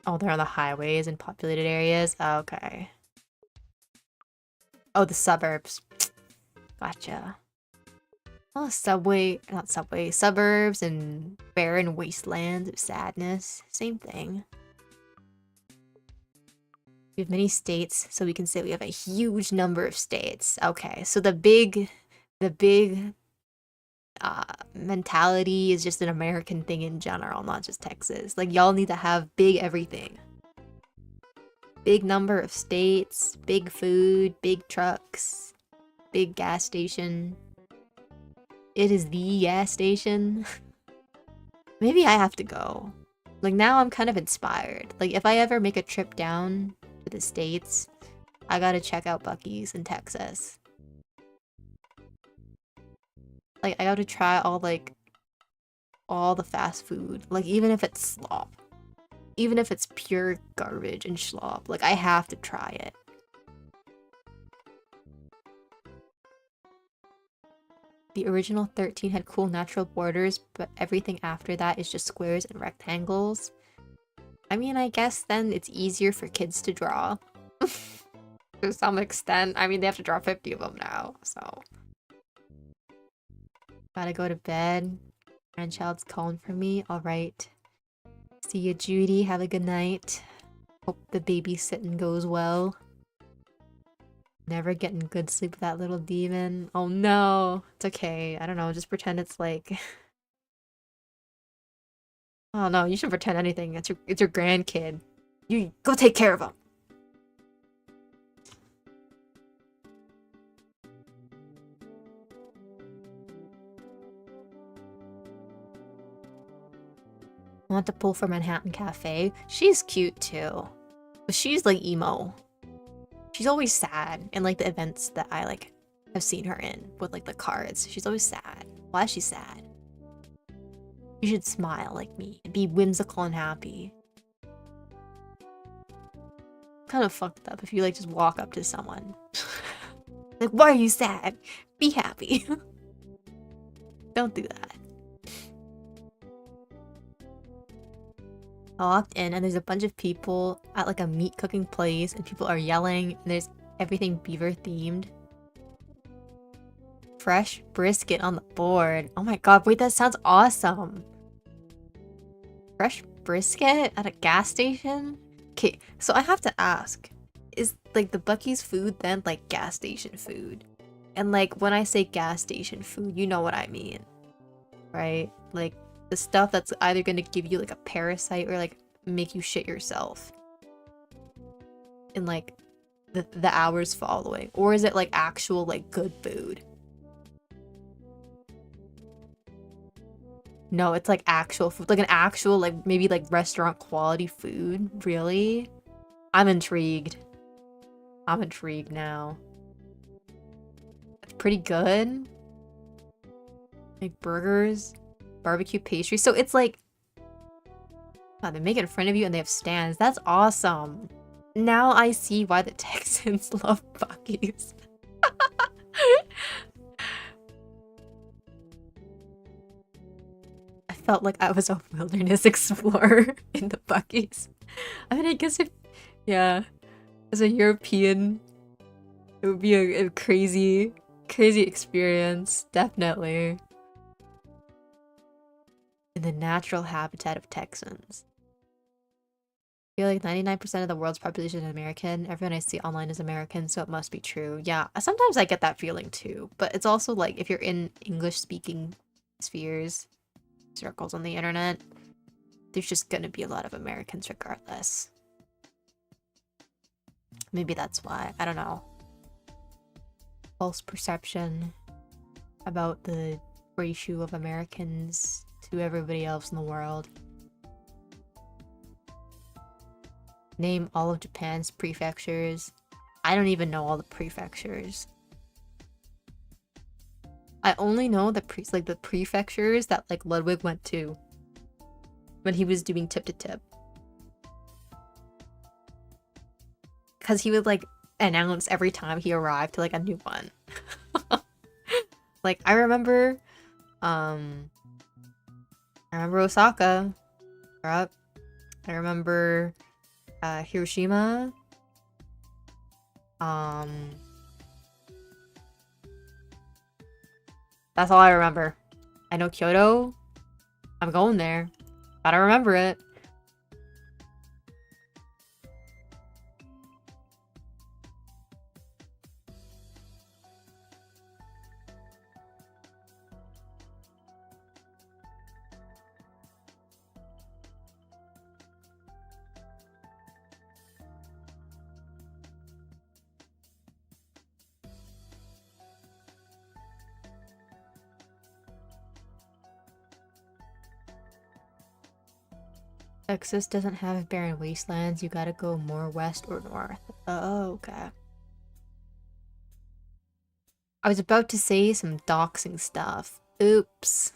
Oh, they're on the highways and populated areas? Oh, okay. Oh, the suburbs. Gotcha. Oh, suburbs and barren wastelands of sadness. Same thing. We have many states, so we can say we have a huge number of states. Okay, so the big mentality is just an American thing in general, not just Texas. Like, y'all need to have big everything. Big number of states, big food, big trucks, big gas station. It is the gas station. Maybe I have to go. Like, now I'm kind of inspired. Like, if I ever make a trip down to the States, I gotta check out Buc-ee's in Texas. Like, I gotta try all the fast food. Like, even if it's slop. Even if it's pure garbage and slop. Like, I have to try it. The original 13 had cool natural borders, but everything after that is just squares and rectangles. I mean, I guess then it's easier for kids to draw. To some extent. I mean, they have to draw 50 of them now, so. Gotta go to bed. Grandchild's calling for me. Alright. See you, Judy. Have a good night. Hope the babysitting goes well. Never getting good sleep with that little demon. Oh no. It's okay. I don't know. Just pretend it's like... Oh no, you shouldn't pretend anything. It's your grandkid. You go take care of him. I want to pull for Manhattan Cafe. She's cute too. But she's like emo. She's always sad in like the events that I like have seen her in with like the cards. She's always sad. Why is she sad? You should smile like me and be whimsical and happy. Kind of fucked up if you like just walk up to someone. Like, why are you sad? Be happy. Don't do that. I walked in and there's a bunch of people at like a meat cooking place and people are yelling and there's everything beaver themed. Fresh brisket on the board. Oh my god, wait, that sounds awesome. Fresh brisket at a gas station? Okay, so I have to ask, is like the Buc-ee's food then like gas station food? And like when I say gas station food, you know what I mean, right? Like the stuff that's either gonna give you like a parasite or like make you shit yourself in like the hours following, or is it like actual like good food? No, it's like actual food, like an actual like maybe like restaurant quality food. Really? I'm intrigued. I'm intrigued now. It's pretty good. Like burgers, barbecue pastry. So it's like, wow, they make it in front of you and they have stands. That's awesome. Now I see why the Texans love Buc-ee's. felt like I was a wilderness explorer in the Buckies. I mean, I guess if, yeah, as a European, it would be a crazy, crazy experience, definitely. In the natural habitat of Texans. I feel like 99% of the world's population is American. Everyone I see online is American, so it must be true. Yeah, sometimes I get that feeling too. But it's also like if you're in English-speaking spheres, circles on the internet, there's just gonna be a lot of Americans regardless. Maybe that's why. I don't know. False perception about the ratio of Americans to everybody else in the world. Name all of Japan's prefectures. I don't even know all the prefectures. I only know the prefectures that like Ludwig went to when he was doing tip to tip. Because he would like announce every time he arrived to like a new one. Like I remember Osaka. I remember Hiroshima. That's all I remember. I know Kyoto. I'm going there. Gotta remember it. Texas doesn't have barren wastelands. You gotta go more west or north. Oh, okay. I was about to say some doxing stuff. Oops.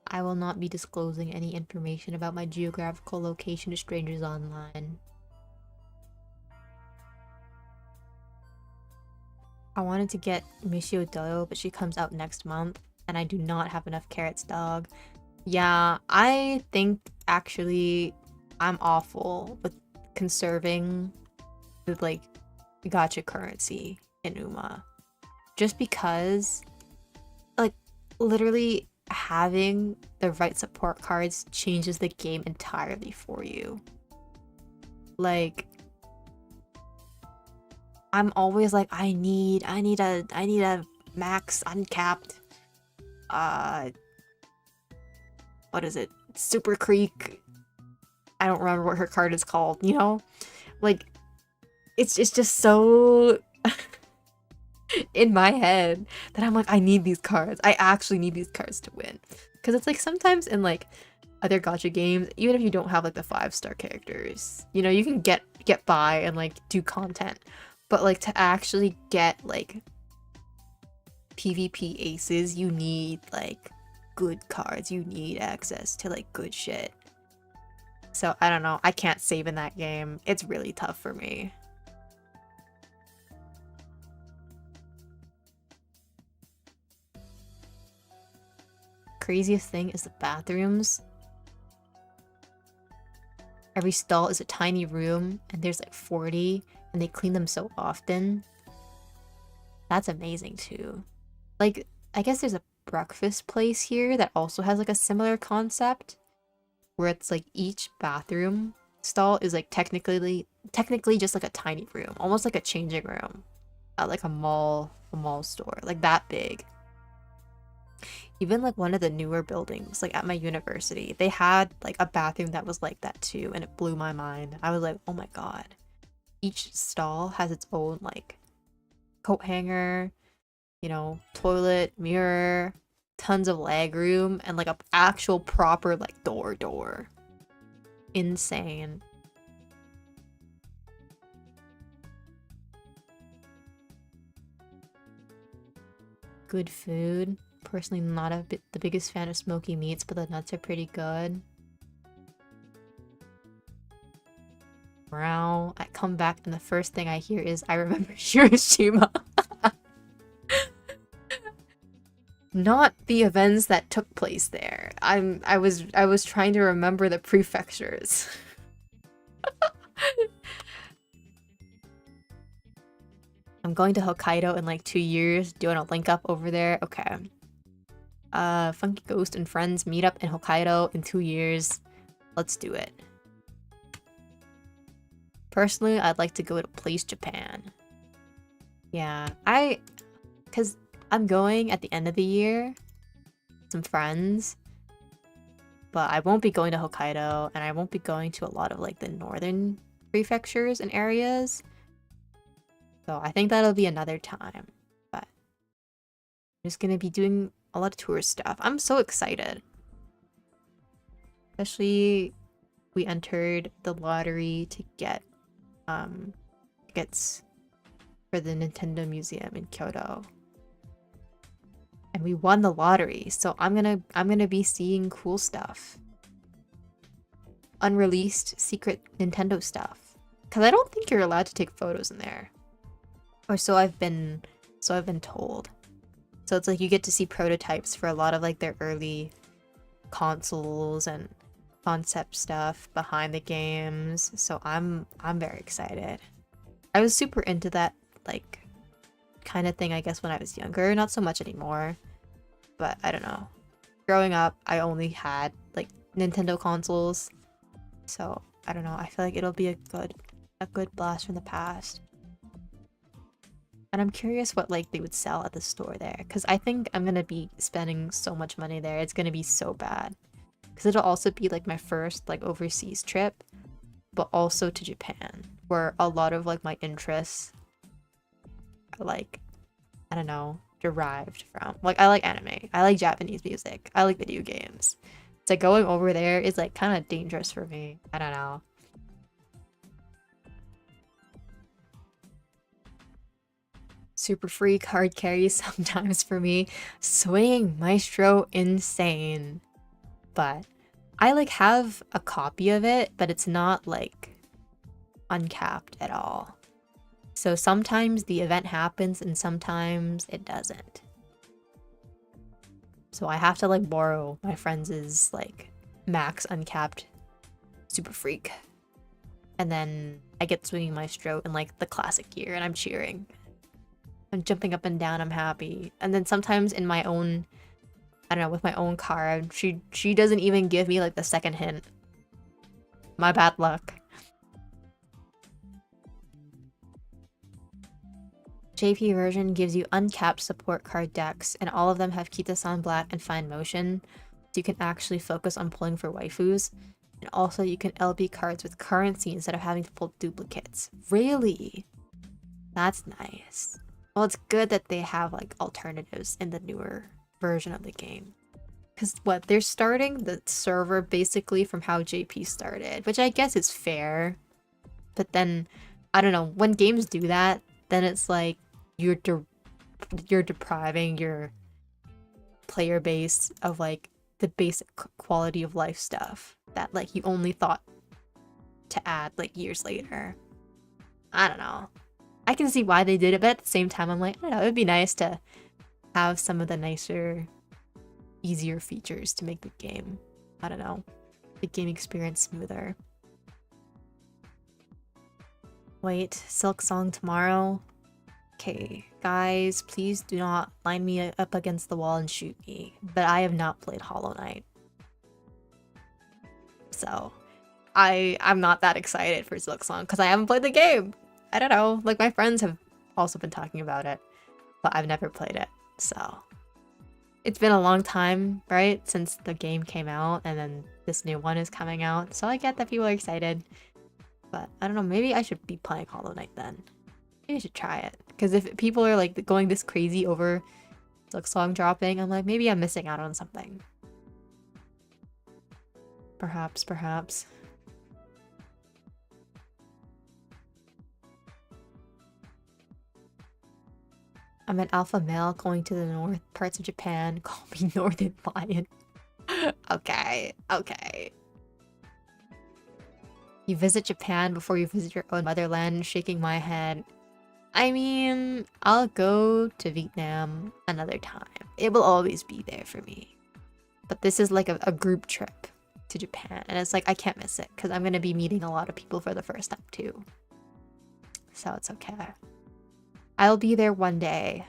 I will not be disclosing any information about my geographical location to strangers online. I wanted to get Michio Doyo, but she comes out next month, and I do not have enough carrots, dog. Yeah, I think actually I'm awful with conserving the like gacha currency in Uma. Just because like literally having the right support cards changes the game entirely for you. Like I'm always like I need a max uncapped what is it? Super Creek. I don't remember what her card is called, you know? Like, it's just so in my head that I'm like, I need these cards. I actually need these cards to win. Because it's like sometimes in like other gacha games, even if you don't have like the 5-star characters, you know, you can get by and like do content. But like to actually get like PvP aces, you need like good cards. You need access to like good shit. So I don't know. I can't save in that game. It's really tough for me. Craziest thing is the bathrooms. Every stall is a tiny room and there's like 40 and they clean them so often. That's amazing too. Like, I guess there's a breakfast place here that also has like a similar concept where it's like each bathroom stall is like technically just like a tiny room, almost like a changing room at like a mall store, like that big. Even like one of the newer buildings, like at my university, they had like a bathroom that was like that too, and it blew my mind. I was like, oh my god. Each stall has its own like coat hanger, you know, toilet, mirror, tons of leg room, and like a actual proper like door. Insane. Good food. Personally not the biggest fan of smoky meats, but the nuts are pretty good. Wow. I come back and the first thing I hear is I remember Hiroshima. not the events that took place there. I was trying to remember the prefectures. I'm going to Hokkaido in like 2 years. Do you want to link up over there? Okay. Funkyghosts and friends meet up in Hokkaido in 2 years. Let's do it. Personally, I'd like to go to Place Japan. Yeah, because I'm going at the end of the year. Some friends. But I won't be going to Hokkaido, and I won't be going to a lot of like the northern prefectures and areas. So I think that'll be another time. But I'm just gonna be doing a lot of tourist stuff. I'm so excited. Especially we entered the lottery to get tickets for the Nintendo Museum in Kyoto. And we won the lottery, so I'm gonna be seeing cool stuff. Unreleased secret Nintendo stuff. Cause I don't think you're allowed to take photos in there. Or so I've been told. So it's like you get to see prototypes for a lot of like their early consoles and concept stuff behind the games. So I'm very excited. I was super into that like kind of thing I guess when I was younger, not so much anymore. But I don't know. Growing up, I only had like Nintendo consoles. So I don't know. I feel like it'll be a good blast from the past. And I'm curious what like they would sell at the store there, because I think I'm gonna be spending so much money there. It's gonna be so bad. Because it'll also be like my first like overseas trip, but also to Japan, where a lot of like my interests are like, I don't know, derived from. Like I like anime, I like Japanese music, I like video games. So going over there is like kind of dangerous for me. I don't know. Super free card carry sometimes for me. Swinging Maestro, insane. But I like have a copy of it, but it's not like uncapped at all. So sometimes the event happens and sometimes it doesn't. So I have to like borrow my friends' like max uncapped super freak. And then I get Swinging Maestro in like the classic gear and I'm cheering. I'm jumping up and down, I'm happy. And then sometimes in my own, I don't know, with my own card, she doesn't even give me like the second hint. My bad luck. JP version gives you uncapped support card decks, and all of them have Kita-san Black and Fine Motion, so you can actually focus on pulling for waifus. And also you can LB cards with currency instead of having to pull duplicates. Really? That's nice. Well, it's good that they have like alternatives in the newer version of the game. Because what, they're starting the server basically from how JP started, which I guess is fair. But then, I don't know, when games do that, then it's like you're depriving your player base of like the basic quality of life stuff that like you only thought to add like years later. I don't know. I can see why they did it, but at the same time, I'm like, I don't know, it would be nice to have some of the nicer, easier features to make the game, I don't know, the game experience smoother. Wait, Silk Song tomorrow? Okay, guys, please do not line me up against the wall and shoot me, but I have not played Hollow Knight. So, I'm not that excited for Silk Song because I haven't played the game. I don't know, like my friends have also been talking about it, but I've never played it, so. It's been a long time, right, since the game came out, and then this new one is coming out, so I get that people are excited. But I don't know, maybe I should be playing Hollow Knight then. Maybe I should try it, because if people are like going this crazy over Silk Song dropping, I'm like, maybe I'm missing out on something. Perhaps, perhaps. I'm an alpha male going to the north parts of Japan. Call me Northern Lion. Okay, okay. You visit Japan before you visit your own motherland, shaking my head. I mean, I'll go to Vietnam another time. It will always be there for me. But this is like a group trip to Japan. And it's like, I can't miss it because I'm going to be meeting a lot of people for the first time too. So it's okay. I'll be there one day.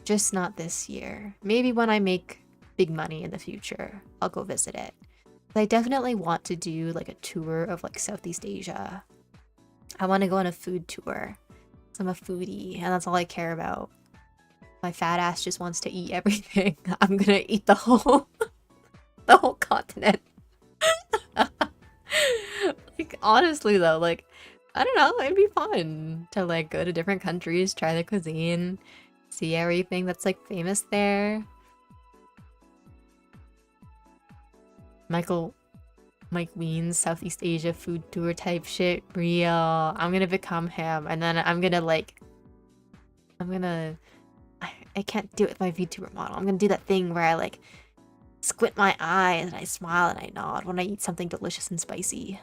Just not this year. Maybe when I make big money in the future, I'll go visit it. But I definitely want to do like a tour of like Southeast Asia. I want to go on a food tour. I'm a foodie and that's all I care about. My fat ass just wants to eat everything. I'm gonna eat the whole the whole continent. Like honestly though, like I don't know, it'd be fun to like go to different countries, try the cuisine, see everything that's like famous there. Mike Ween's Southeast Asia food tour type shit. Real. I'm gonna become him and then I'm gonna I can't do it with my VTuber model. I'm gonna do that thing where I like squint my eyes and I smile and I nod when I eat something delicious and spicy.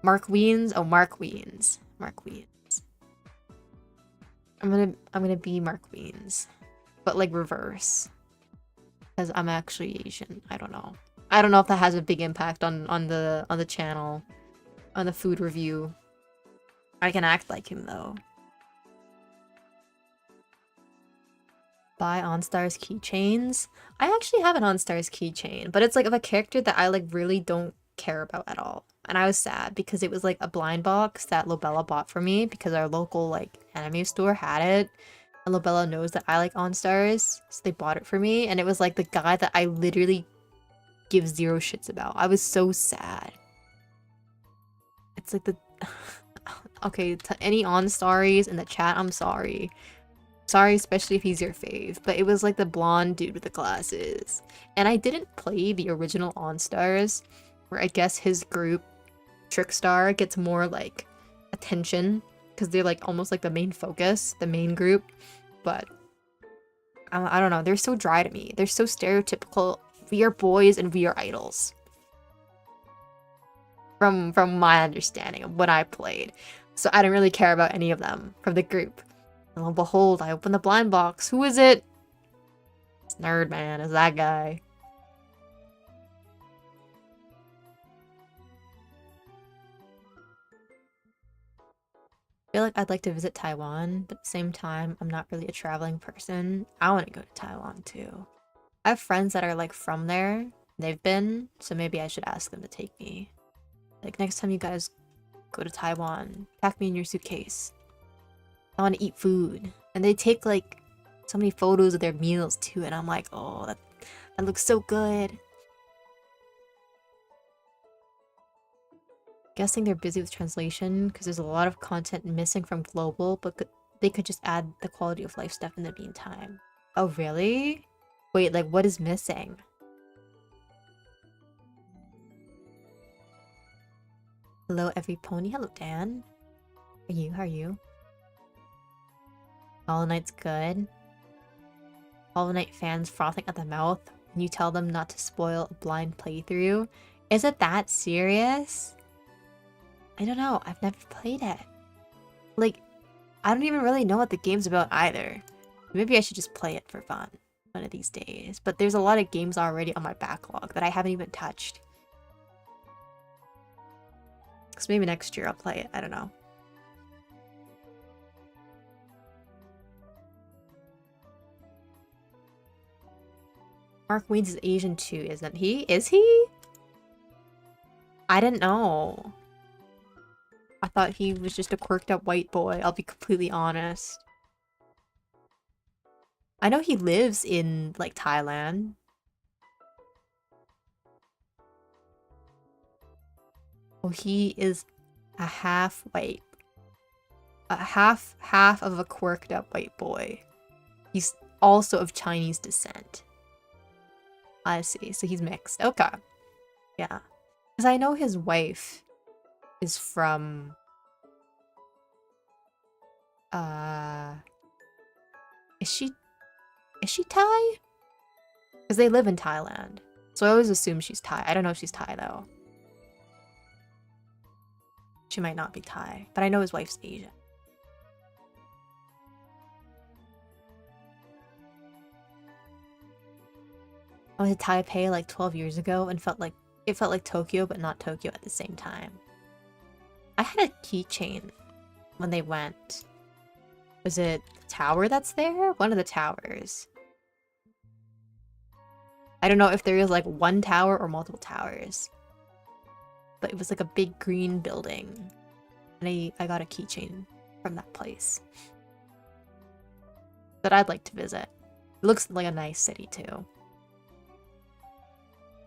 Mark Wiens? Oh, Mark Wiens. Mark Wiens. I'm gonna be Mark Wiens. But like reverse. Because I'm actually Asian. I don't know. I don't know if that has a big impact on the channel. On the food review. I can act like him though. Buy OnStars keychains. I actually have an OnStars keychain, but it's like of a character that I like really don't care about at all. And I was sad because it was like a blind box that Lobella bought for me because our local like anime store had it. And Lobella knows that I like OnStars, so they bought it for me. And it was like the guy that I literally give zero shits about. I was so sad. It's like the okay, to any OnStaries in the chat, I'm sorry. Sorry, especially if he's your fave, but it was like the blonde dude with the glasses. And I didn't play the original OnStars, where I guess his group, Trickstar, gets more like attention because they're like almost like the main focus, the main group. But I don't know, they're so dry to me. They're so stereotypical. We are boys and we are idols. From my understanding of what I played. So I didn't really care about any of them from the group. And lo and behold, I open the blind box. Who is it? It's Nerd Man. It's that guy. I feel like I'd like to visit Taiwan, but at the same time, I'm not really a traveling person. I want to go to Taiwan too. I have friends that are like from there. They've been, so maybe I should ask them to take me. Like next time you guys go to Taiwan, pack me in your suitcase. I want to eat food. And they take like so many photos of their meals too, and I'm like, oh, that looks so good. Guessing they're busy with translation because there's a lot of content missing from global, but they could just add the quality of life stuff in the meantime. Oh, really? Wait, like what is missing? Hello, every pony. Hello, Dan. How are you? Hollow Knight's good. Hollow Knight fans frothing at the mouth when you tell them not to spoil a blind playthrough. Is it that serious? I don't know. I've never played it. Like, I don't even really know what the game's about either. Maybe I should just play it for fun one of these days. But there's a lot of games already on my backlog that I haven't even touched. So maybe next year I'll play it. I don't know. Mark Weeds is Asian too, isn't he? Is he? I didn't know. I thought he was just a quirked up white boy, I'll be completely honest. I know he lives in, like, Thailand. Oh, he is a half white. A half of a quirked up white boy. He's also of Chinese descent. I see, so he's mixed. Okay. Yeah. Because I know his wife is from... Is she Thai? Because they live in Thailand. So I always assume she's Thai. I don't know if she's Thai, though. She might not be Thai, but I know his wife's Asian. I went to Taipei like 12 years ago and it felt like Tokyo, but not Tokyo at the same time. I had a keychain when they went. Was it the tower that's there? One of the towers. I don't know if there is like one tower or multiple towers. But it was like a big green building. And I got a keychain from that place. That I'd like to visit. It looks like a nice city too.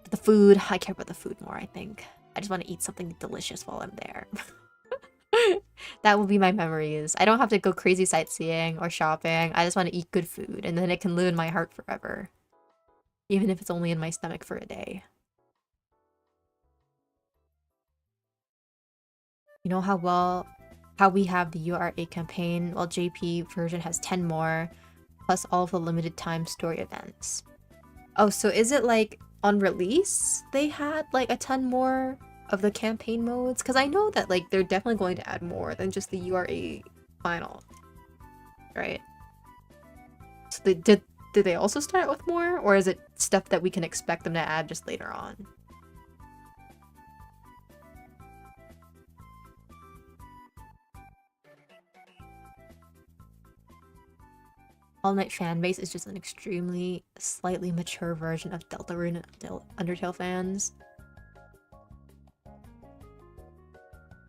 But the food, I care about the food more, I think. I just want to eat something delicious while I'm there. That will be my memories. I don't have to go crazy sightseeing or shopping. I just want to eat good food, and then it can live in my heart forever. Even if it's only in my stomach for a day. You know how we have the URA campaign, while JP version has 10 more, plus all of the limited time story events. Oh, so is it like on release they had like a ton more of the campaign modes? Because I know that like they're definitely going to add more than just the URA final, right? So did they also start with more, or is it stuff that we can expect them to add just later on? All Night fanbase is just an extremely slightly mature version of Deltarune and Undertale fans.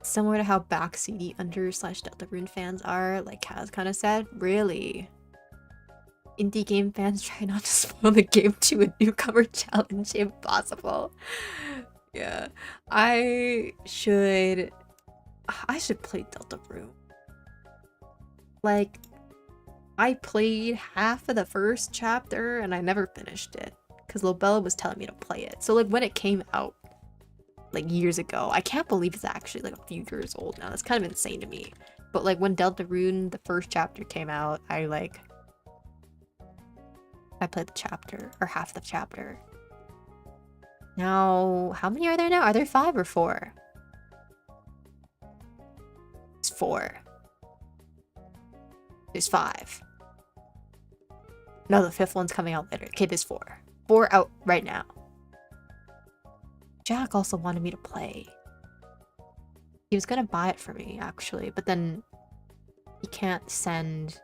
Similar to how backseaty Under/Deltarune fans are, like Kaz kind of said. Really? Indie game fans try not to spoil the game to a newcomer challenge if possible. Yeah. I should play Deltarune. Like, I played half of the first chapter and I never finished it because Lobella was telling me to play it. So like when it came out like years ago, I can't believe it's actually like a few years old now. That's kind of insane to me. But like when Deltarune, the first chapter came out, I played the chapter or half the chapter. Now, how many are there now? Are there 5 or 4? It's 4. There's 5. No, the 5th one's coming out later. Okay, there's 4. 4 out right now. Jack also wanted me to play. He was gonna buy it for me, actually, but then he can't send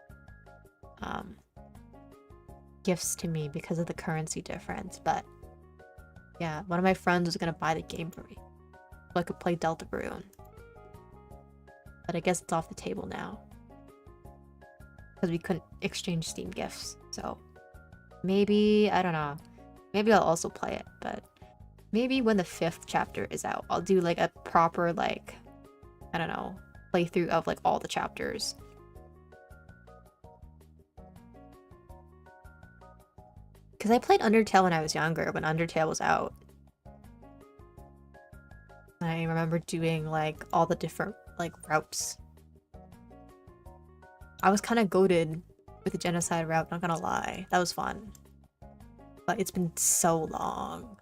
gifts to me because of the currency difference. But yeah, one of my friends was gonna buy the game for me so I could play Deltarune. But I guess it's off the table now. Because we couldn't exchange Steam gifts, so maybe, I don't know, maybe I'll also play it, but maybe when the 5th chapter is out, I'll do like a proper, like, I don't know, playthrough of like all the chapters. Because I played Undertale when I was younger, when Undertale was out. I remember doing like all the different like routes. I was kind of goated with the genocide route, not gonna lie. That was fun. But it's been so long.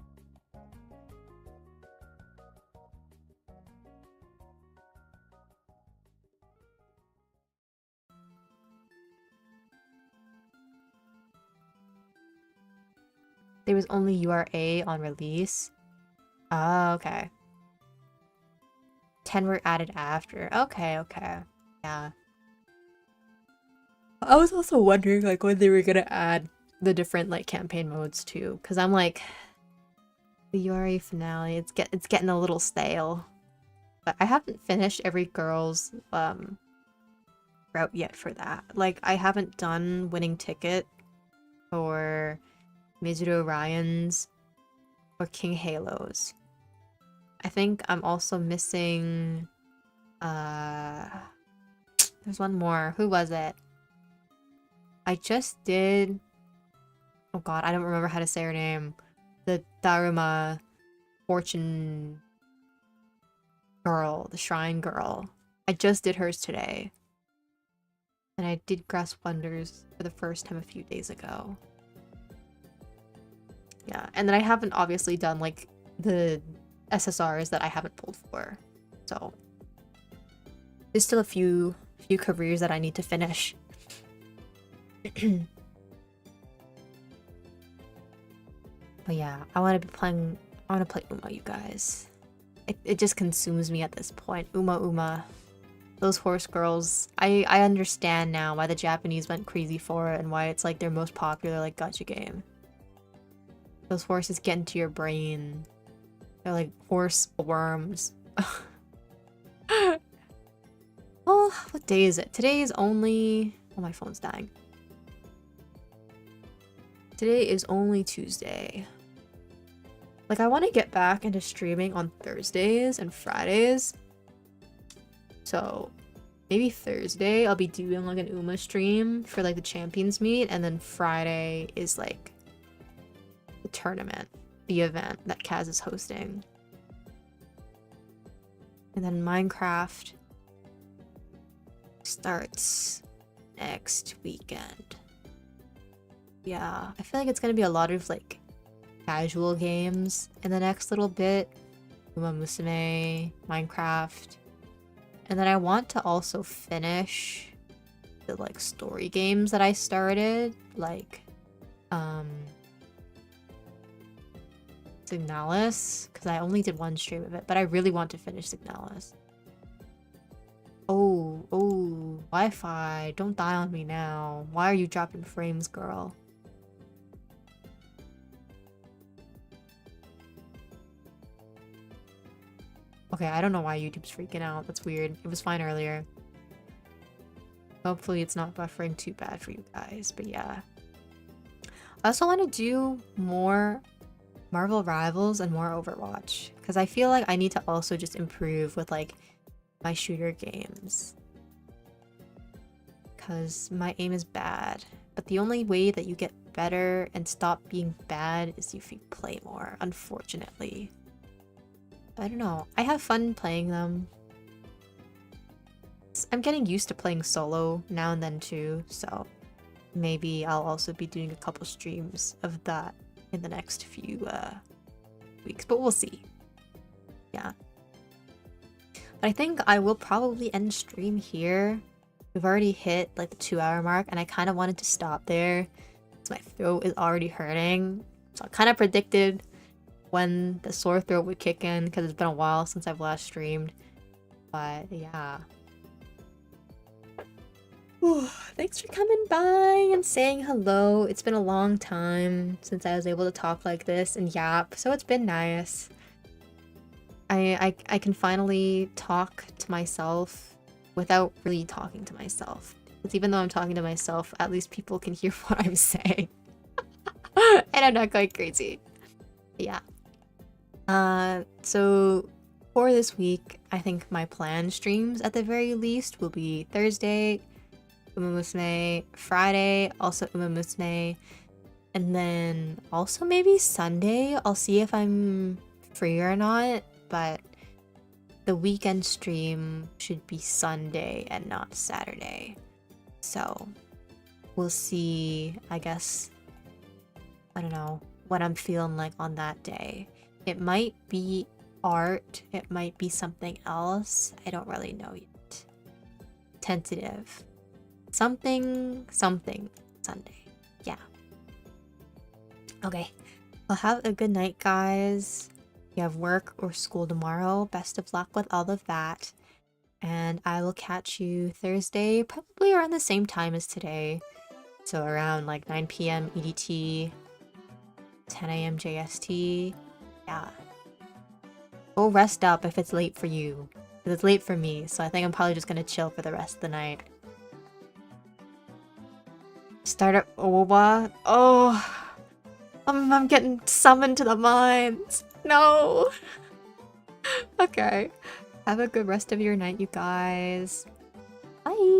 There was only URA on release. Oh, okay. 10 were added after. Okay, okay. Yeah. I was also wondering like when they were gonna add the different like campaign modes too, because I'm like, the URA finale, it's getting a little stale. But I haven't finished every girl's route yet for that. Like I haven't done Winning Ticket or Mizuru Ryan's or King Halo's. I think I'm also missing there's one more. Who was it? I just did... Oh god, I don't remember how to say her name. The Daruma fortune girl, the shrine girl. I just did hers today. And I did Grass Wonders for the first time a few days ago. Yeah, and then I haven't obviously done like the SSRs that I haven't pulled for. So There's still a few careers that I need to finish. But yeah, I want to play Uma, you guys. It just consumes me at this point. Uma. Those horse girls. I understand now why the Japanese went crazy for it and why it's like their most popular like gacha game. Those horses get into your brain. They're like horse worms. Oh, what day is it? Today is only... Oh, my phone's dying. Today is only Tuesday. Like, I want to get back into streaming on Thursdays and Fridays. So, maybe Thursday I'll be doing like an Uma stream for like the Champions Meet, and then Friday is like the tournament, the event that Kaz is hosting. And then Minecraft starts next weekend. Yeah, I feel like it's gonna be a lot of like casual games in the next little bit. Uma Musume, Minecraft. And then I want to also finish the like story games that I started, like Signalis, because I only did one stream of it, but I really want to finish Signalis. Oh, Wi-Fi, don't die on me now. Why are you dropping frames, girl? Okay, I don't know why YouTube's freaking out. That's weird. It was fine earlier. Hopefully it's not buffering too bad for you guys, but yeah. I also want to do more Marvel Rivals and more Overwatch, because I feel like I need to also just improve with like my shooter games. Because my aim is bad. But the only way that you get better and stop being bad is if you play more, unfortunately. I don't know. I have fun playing them. I'm getting used to playing solo now and then too, so maybe I'll also be doing a couple streams of that in the next few weeks, but we'll see. Yeah. But I think I will probably end stream here. We've already hit like the 2-hour mark, and I kind of wanted to stop there because my throat is already hurting. So I kind of predicted when the sore throat would kick in because it's been a while since I've last streamed. But yeah. Ooh, thanks for coming by and saying hello. It's been a long time since I was able to talk like this and yap, so it's been nice. I can finally talk to myself without really talking to myself. Because even though I'm talking to myself, at least people can hear what I'm saying. And I'm not going crazy. But yeah. So for this week, I think my planned streams at the very least will be Thursday, Uma Musume, Friday, also Uma Musume, and then also maybe Sunday. I'll see if I'm free or not, but the weekend stream should be Sunday and not Saturday. So we'll see, I guess, I don't know, what I'm feeling like on that day. It might be art, it might be something else. I don't really know yet. Tentative. Something Sunday. Yeah. Okay. Well, have a good night, guys. If you have work or school tomorrow, best of luck with all of that. And I will catch you Thursday, probably around the same time as today. So around like 9 p.m. EDT, 10 a.m. JST. Yeah. Go rest up if it's late for you. Because it's late for me, so I think I'm probably just gonna chill for the rest of the night. Start up Owa. Oh, I'm getting summoned to the mines. No. Okay. Have a good rest of your night, you guys. Bye.